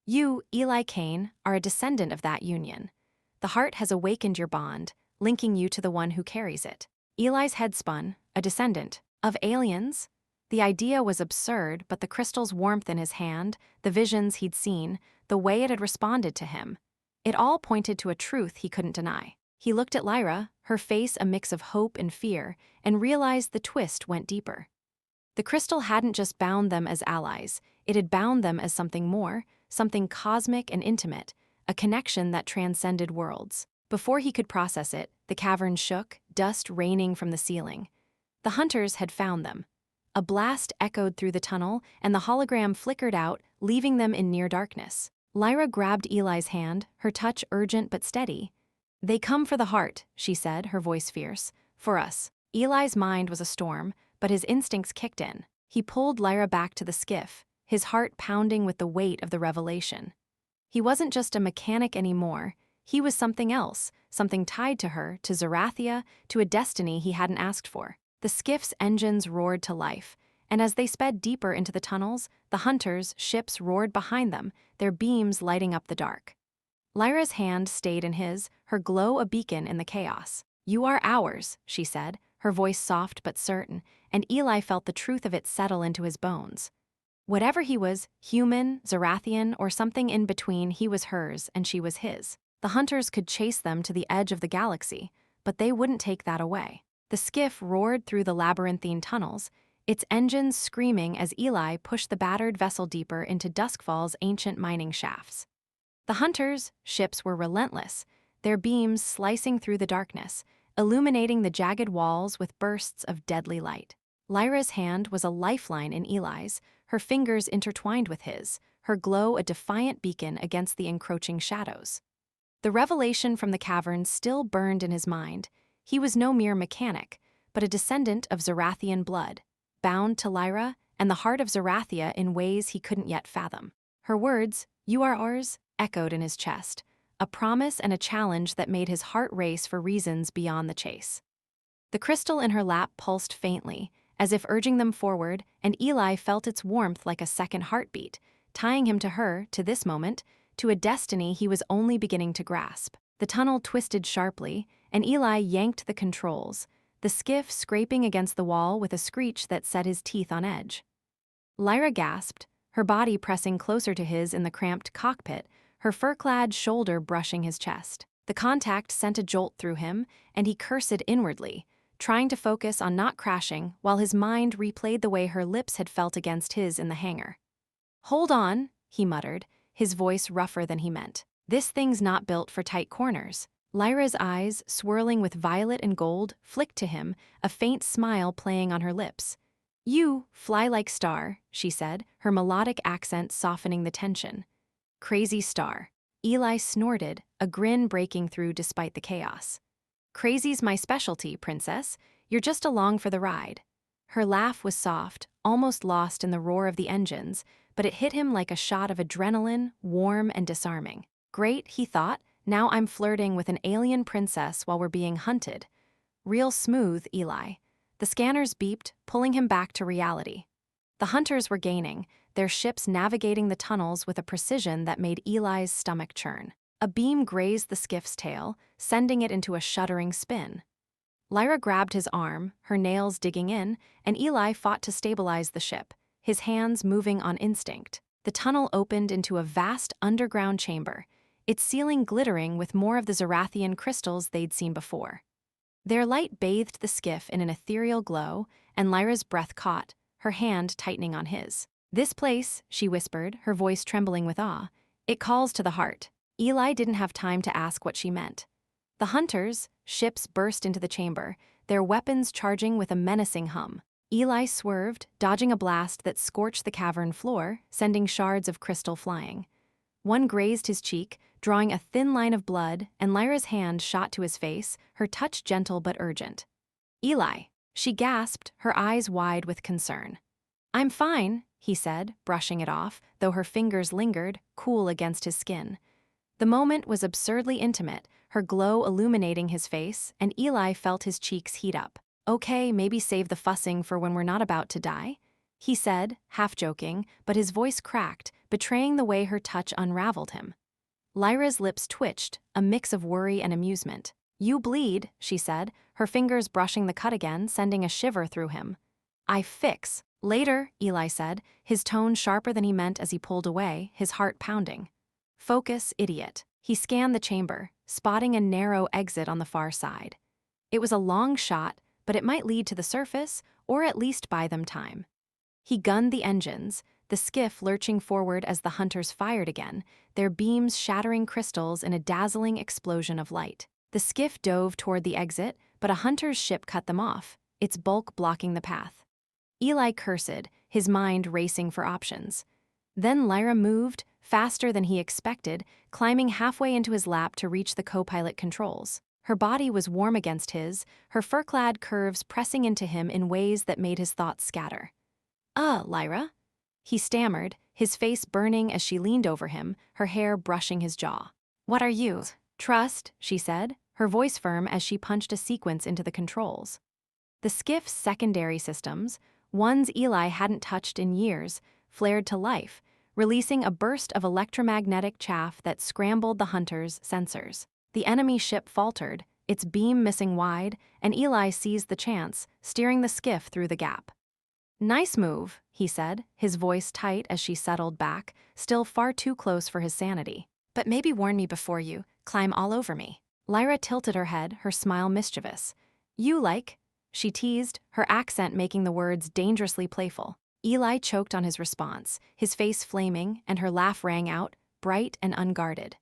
You, Eli Kane, are a descendant of that union. The heart has awakened your bond, linking you to the one who carries it." Eli's head spun. A descendant of aliens? The idea was absurd, but the crystal's warmth in his hand, the visions he'd seen, the way it had responded to him, it all pointed to a truth he couldn't deny. He looked at Lyra, her face a mix of hope and fear, and realized the twist went deeper. The crystal hadn't just bound them as allies, it had bound them as something more, something cosmic and intimate, a connection that transcended worlds. Before he could process it, the cavern shook, dust raining from the ceiling. The hunters had found them. A blast echoed through the tunnel, and the hologram flickered out, leaving them in near darkness. Lyra grabbed Eli's hand, her touch urgent but steady. "They come for the heart," she said, her voice fierce. "For us." Eli's mind was a storm, but his instincts kicked in. He pulled Lyra back to the skiff, his heart pounding with the weight of the revelation. He wasn't just a mechanic anymore. He was something else, something tied to her, to Zerathia, to a destiny he hadn't asked for. The skiff's engines roared to life, and as they sped deeper into the tunnels, the hunters' ships roared behind them, their beams lighting up the dark. Lyra's hand stayed in his, her glow a beacon in the chaos. "You are ours," she said, her voice soft but certain, and Eli felt the truth of it settle into his bones. Whatever he was, human, Zerathian, or something in between, he was hers and she was his. The hunters could chase them to the edge of the galaxy, but they wouldn't take that away. The skiff roared through the labyrinthine tunnels, its engines screaming as Eli pushed the battered vessel deeper into Duskfall's ancient mining shafts. The hunters' ships were relentless, their beams slicing through the darkness, illuminating the jagged walls with bursts of deadly light. Lyra's hand was a lifeline in Eli's, her fingers intertwined with his, her glow a defiant beacon against the encroaching shadows. The revelation from the caverns still burned in his mind. He was no mere mechanic, but a descendant of Zerathian blood, bound to Lyra and the heart of Zerathia in ways he couldn't yet fathom. Her words, "You are ours," echoed in his chest, a promise and a challenge that made his heart race for reasons beyond the chase. The crystal in her lap pulsed faintly, as if urging them forward, and Eli felt its warmth like a second heartbeat, tying him to her, to this moment, to a destiny he was only beginning to grasp. The tunnel twisted sharply, and Eli yanked the controls, the skiff scraping against the wall with a screech that set his teeth on edge. Lyra gasped, her body pressing closer to his in the cramped cockpit, her fur-clad shoulder brushing his chest. The contact sent a jolt through him, and he cursed inwardly, trying to focus on not crashing while his mind replayed the way her lips had felt against his in the hangar. "Hold on," he muttered, his voice rougher than he meant. "This thing's not built for tight corners." Lyra's eyes, swirling with violet and gold, flicked to him, a faint smile playing on her lips. "You fly like star," she said, her melodic accent softening the tension. "Crazy star." Eli snorted, a grin breaking through despite the chaos. Crazy's my specialty, princess. You're just along for the ride. Her laugh was soft, almost lost in the roar of the engines, but it hit him like a shot of adrenaline, warm and disarming. Great, he thought, now I'm flirting with an alien princess while we're being hunted. Real smooth, Eli. The scanners beeped, pulling him back to reality. The hunters were gaining, their ships navigating the tunnels with a precision that made Eli's stomach churn. A beam grazed the skiff's tail, sending it into a shuddering spin. Lyra grabbed his arm, her nails digging in, and Eli fought to stabilize the ship, his hands moving on instinct. The tunnel opened into a vast underground chamber, its ceiling glittering with more of the Zerathian crystals they'd seen before. Their light bathed the skiff in an ethereal glow, and Lyra's breath caught, her hand tightening on his. "This place," she whispered, her voice trembling with awe, "it calls to the heart." Eli didn't have time to ask what she meant. The hunters' ships burst into the chamber, their weapons charging with a menacing hum. Eli swerved, dodging a blast that scorched the cavern floor, sending shards of crystal flying. One grazed his cheek, drawing a thin line of blood, and Lyra's hand shot to his face, her touch gentle but urgent. "Eli," she gasped, her eyes wide with concern. "I'm fine," he said, brushing it off, though her fingers lingered, cool against his skin. The moment was absurdly intimate, her glow illuminating his face, and Eli felt his cheeks heat up. "Okay, maybe save the fussing for when we're not about to die," he said, half joking, but his voice cracked, betraying the way her touch unraveled him. Lyra's lips twitched, a mix of worry and amusement. "You bleed," she said, her fingers brushing the cut again, sending a shiver through him. "I fix." "Later," Eli said, his tone sharper than he meant as he pulled away, his heart pounding. "Focus, idiot." He scanned the chamber, spotting a narrow exit on the far side. It was a long shot, but it might lead to the surface, or at least buy them time. He gunned the engines, the skiff lurching forward as the hunters fired again, their beams shattering crystals in a dazzling explosion of light. The skiff dove toward the exit, but a hunter's ship cut them off, its bulk blocking the path. Eli cursed, his mind racing for options. Then Lyra moved, faster than he expected, climbing halfway into his lap to reach the co-pilot controls. Her body was warm against his, her fur-clad curves pressing into him in ways that made his thoughts scatter. Lyra?" He stammered, his face burning as she leaned over him, her hair brushing his jaw. "What are you?" "Trust," she said, her voice firm as she punched a sequence into the controls. The skiff's secondary systems, ones Eli hadn't touched in years, flared to life, releasing a burst of electromagnetic chaff that scrambled the hunter's sensors. The enemy ship faltered, its beam missing wide, and Eli seized the chance, steering the skiff through the gap. "Nice move," he said, his voice tight as she settled back, still far too close for his sanity. "But maybe warn me before you climb all over me." Lyra tilted her head, her smile mischievous. "You like?" she teased, her accent making the words dangerously playful. Eli choked on his response, his face flaming, and her laugh rang out, bright and unguarded.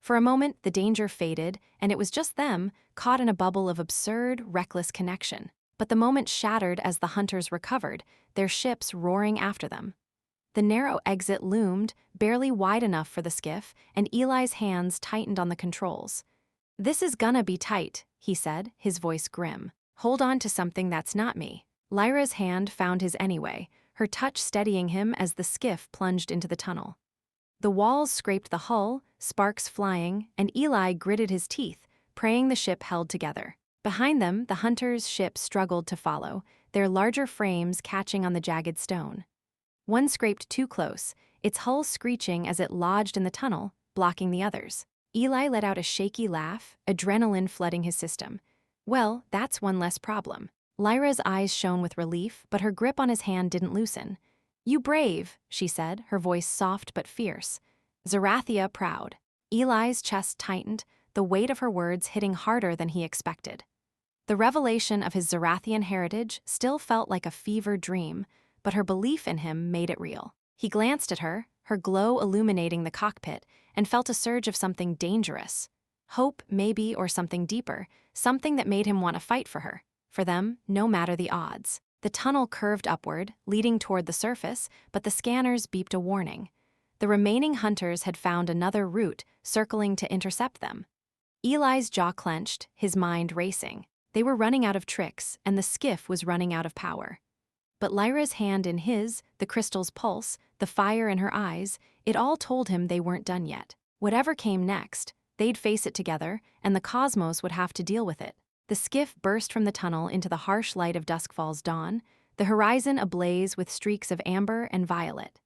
For a moment, the danger faded, and it was just them, caught in a bubble of absurd, reckless connection. But the moment shattered as the hunters recovered, their ships roaring after them. The narrow exit loomed, barely wide enough for the skiff, and Eli's hands tightened on the controls. "This is gonna be tight," he said, his voice grim. "Hold on to something that's not me." Lyra's hand found his anyway, her touch steadying him as the skiff plunged into the tunnel. The walls scraped the hull, sparks flying, and Eli gritted his teeth, praying the ship held together. Behind them, the hunters' ship struggled to follow, their larger frames catching on the jagged stone. One scraped too close, its hull screeching as it lodged in the tunnel, blocking the others. Eli let out a shaky laugh, adrenaline flooding his system. "Well, that's one less problem." Lyra's eyes shone with relief, but her grip on his hand didn't loosen. "You brave," she said, her voice soft but fierce. "Zerathia proud." Eli's chest tightened, the weight of her words hitting harder than he expected. The revelation of his Zerathian heritage still felt like a fever dream, but her belief in him made it real. He glanced at her, her glow illuminating the cockpit, and felt a surge of something dangerous. Hope, maybe, or something deeper, something that made him want to fight for her. For them, no matter the odds. The tunnel curved upward, leading toward the surface, but the scanners beeped a warning. The remaining hunters had found another route, circling to intercept them. Eli's jaw clenched, his mind racing. They were running out of tricks, and the skiff was running out of power. But Lyra's hand in his, the crystal's pulse, the fire in her eyes, it all told him they weren't done yet. Whatever came next, they'd face it together, and the cosmos would have to deal with it. The skiff burst from the tunnel into the harsh light of Duskfall's dawn, the horizon ablaze with streaks of amber and violet.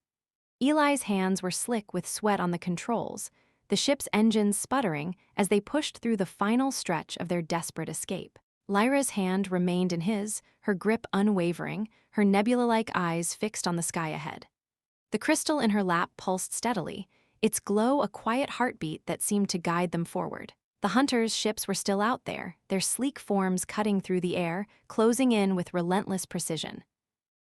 Eli's hands were slick with sweat on the controls, the ship's engines sputtering as they pushed through the final stretch of their desperate escape. Lyra's hand remained in his, her grip unwavering, her nebula-like eyes fixed on the sky ahead. The crystal in her lap pulsed steadily, its glow a quiet heartbeat that seemed to guide them forward. The hunters' ships were still out there, their sleek forms cutting through the air, closing in with relentless precision.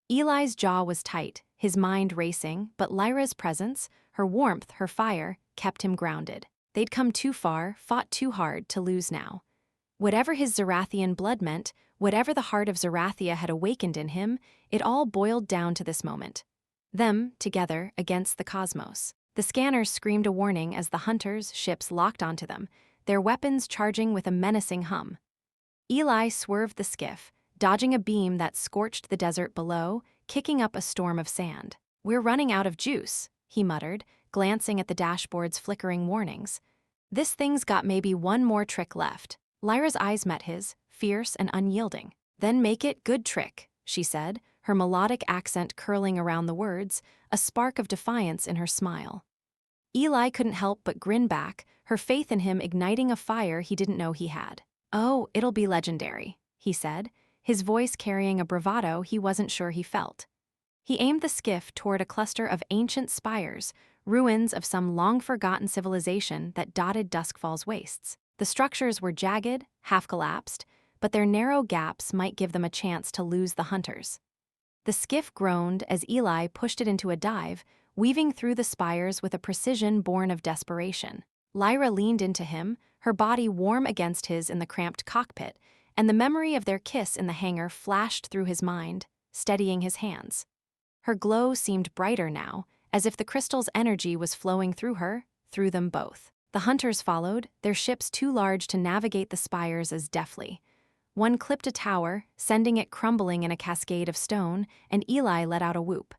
Eli's jaw was tight, his mind racing, but Lyra's presence, her warmth, her fire, kept him grounded. They'd come too far, fought too hard to lose now. Whatever his Zerathian blood meant, whatever the heart of Zerathia had awakened in him, it all boiled down to this moment. Them, together, against the cosmos. The scanners screamed a warning as the hunters' ships locked onto them, their weapons charging with a menacing hum. Eli swerved the skiff, dodging a beam that scorched the desert below, kicking up a storm of sand. "We're running out of juice," he muttered, glancing at the dashboard's flickering warnings. "This thing's got maybe one more trick left." Lyra's eyes met his, fierce and unyielding. "Then make it good trick," she said, her melodic accent curling around the words, a spark of defiance in her smile. Eli couldn't help but grin back, her faith in him igniting a fire he didn't know he had. "Oh, it'll be legendary," he said, his voice carrying a bravado he wasn't sure he felt. He aimed the skiff toward a cluster of ancient spires, ruins of some long-forgotten civilization that dotted Duskfall's wastes. The structures were jagged, half-collapsed, but their narrow gaps might give them a chance to lose the hunters. The skiff groaned as Eli pushed it into a dive, weaving through the spires with a precision born of desperation. Lyra leaned into him, her body warm against his in the cramped cockpit, and the memory of their kiss in the hangar flashed through his mind, steadying his hands. Her glow seemed brighter now, as if the crystal's energy was flowing through her, through them both. The hunters followed, their ships too large to navigate the spires as deftly. One clipped a tower, sending it crumbling in a cascade of stone, and Eli let out a whoop.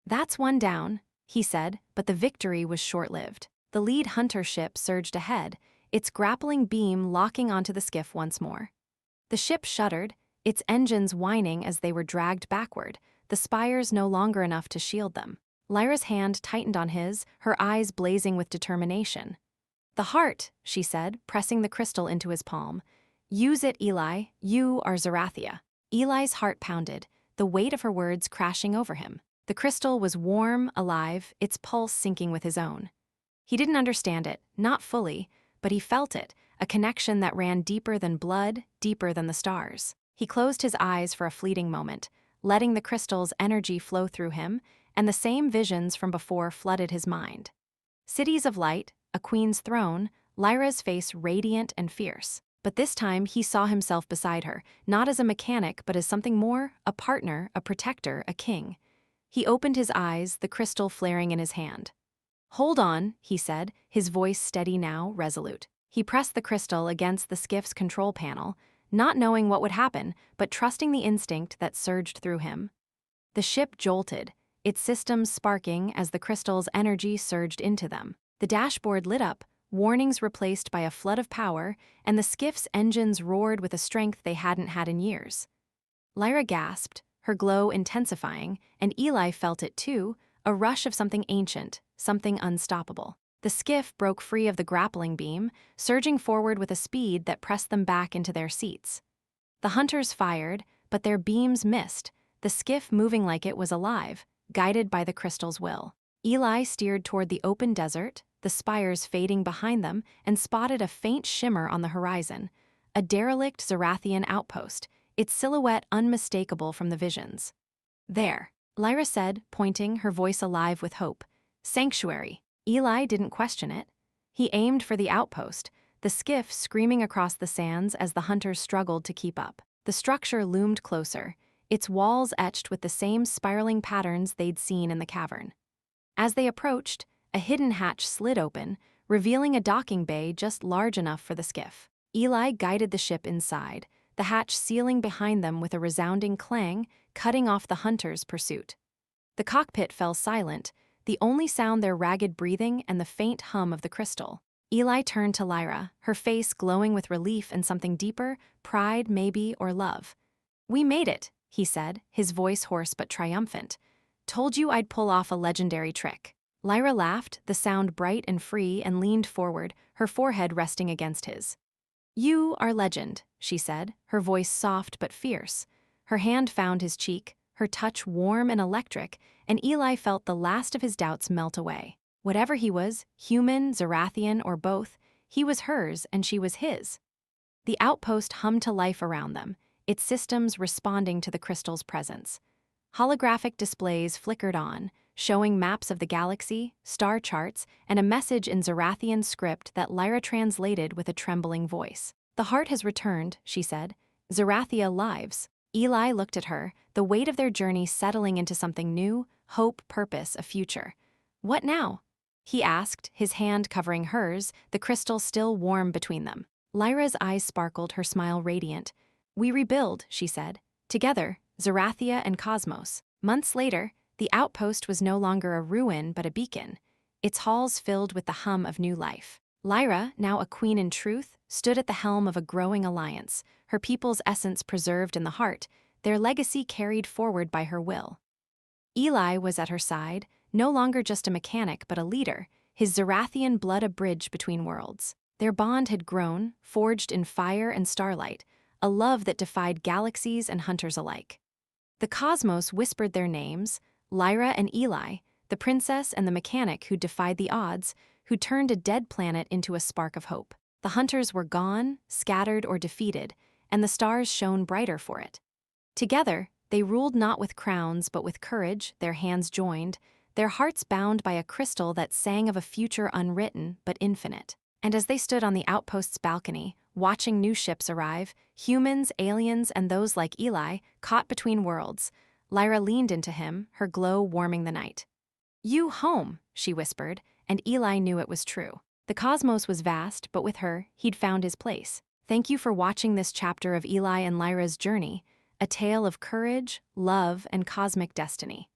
"That's one down," he said, but the victory was short-lived. The lead hunter ship surged ahead, its grappling beam locking onto the skiff once more. The ship shuddered, its engines whining as they were dragged backward, the spires no longer enough to shield them. Lyra's hand tightened on his, her eyes blazing with determination. "The heart," she said, pressing the crystal into his palm. "Use it, Eli. You are Zerathia." Eli's heart pounded, the weight of her words crashing over him. The crystal was warm, alive, its pulse syncing with his own. He didn't understand it, not fully, but he felt it, a connection that ran deeper than blood, deeper than the stars. He closed his eyes for a fleeting moment, letting the crystal's energy flow through him, and the same visions from before flooded his mind. Cities of light, a queen's throne, Lyra's face radiant and fierce. But this time he saw himself beside her, not as a mechanic but as something more, a partner, a protector, a king. He opened his eyes, the crystal flaring in his hand. "Hold on," he said, his voice steady now, resolute. He pressed the crystal against the skiff's control panel, not knowing what would happen, but trusting the instinct that surged through him. The ship jolted, its systems sparking as the crystal's energy surged into them. The dashboard lit up, warnings replaced by a flood of power, and the skiff's engines roared with a strength they hadn't had in years. Lyra gasped, her glow intensifying, and Eli felt it too, a rush of something ancient, something unstoppable. The skiff broke free of the grappling beam, surging forward with a speed that pressed them back into their seats. The hunters fired, but their beams missed, the skiff moving like it was alive, guided by the crystal's will. Eli steered toward the open desert, the spires fading behind them, and spotted a faint shimmer on the horizon, a derelict Zerathian outpost, its silhouette unmistakable from the visions. "There," Lyra said, pointing, her voice alive with hope. "Sanctuary." Eli didn't question it. He aimed for the outpost, the skiff screaming across the sands as the hunters struggled to keep up. The structure loomed closer, its walls etched with the same spiraling patterns they'd seen in the cavern. As they approached, a hidden hatch slid open, revealing a docking bay just large enough for the skiff. Eli guided the ship inside, the hatch sealing behind them with a resounding clang, cutting off the hunters' pursuit. The cockpit fell silent, the only sound their ragged breathing and the faint hum of the crystal. Eli turned to Lyra, her face glowing with relief and something deeper, pride maybe, or love. "We made it," he said, his voice hoarse but triumphant. "Told you I'd pull off a legendary trick." Lyra laughed, the sound bright and free, and leaned forward, her forehead resting against his. "You are legend," she said, her voice soft but fierce. Her hand found his cheek, her touch warm and electric, and Eli felt the last of his doubts melt away. Whatever he was, human, Zerathian, or both, he was hers and she was his. The outpost hummed to life around them, its systems responding to the crystal's presence. Holographic displays flickered on, showing maps of the galaxy, star charts, and a message in Zerathian script that Lyra translated with a trembling voice. "The heart has returned," she said. "Zerathia lives." Eli looked at her, the weight of their journey settling into something new, hope, purpose, a future. "What now?" he asked, his hand covering hers, the crystal still warm between them. Lyra's eyes sparkled, her smile radiant. "We rebuild," she said. "Together, Zerathia and Cosmos." Months later, the outpost was no longer a ruin but a beacon, its halls filled with the hum of new life. Lyra, now a queen in truth, stood at the helm of a growing alliance, her people's essence preserved in the heart, their legacy carried forward by her will. Eli was at her side, no longer just a mechanic but a leader, his Zerathian blood a bridge between worlds. Their bond had grown, forged in fire and starlight, a love that defied galaxies and hunters alike. The cosmos whispered their names, Lyra and Eli, the princess and the mechanic who defied the odds, who turned a dead planet into a spark of hope. The hunters were gone, scattered or defeated, and the stars shone brighter for it. Together, they ruled not with crowns but with courage, their hands joined, their hearts bound by a crystal that sang of a future unwritten but infinite. And as they stood on the outpost's balcony, watching new ships arrive, humans, aliens, and those like Eli, caught between worlds, Lyra leaned into him, her glow warming the night. "You home," she whispered, and Eli knew it was true. The cosmos was vast, but with her, he'd found his place. Thank you for watching this chapter of Eli and Lyra's journey, a tale of courage, love, and cosmic destiny.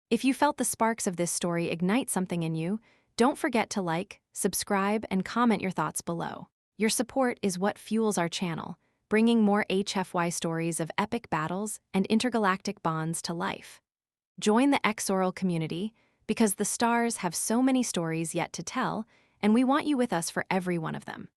If you felt the sparks of this story ignite something in you, don't forget to like, subscribe, and comment your thoughts below. Your support is what fuels our channel, bringing more HFY stories of epic battles and intergalactic bonds to life. Join the X-Aurel community, because the stars have so many stories yet to tell, and we want you with us for every one of them.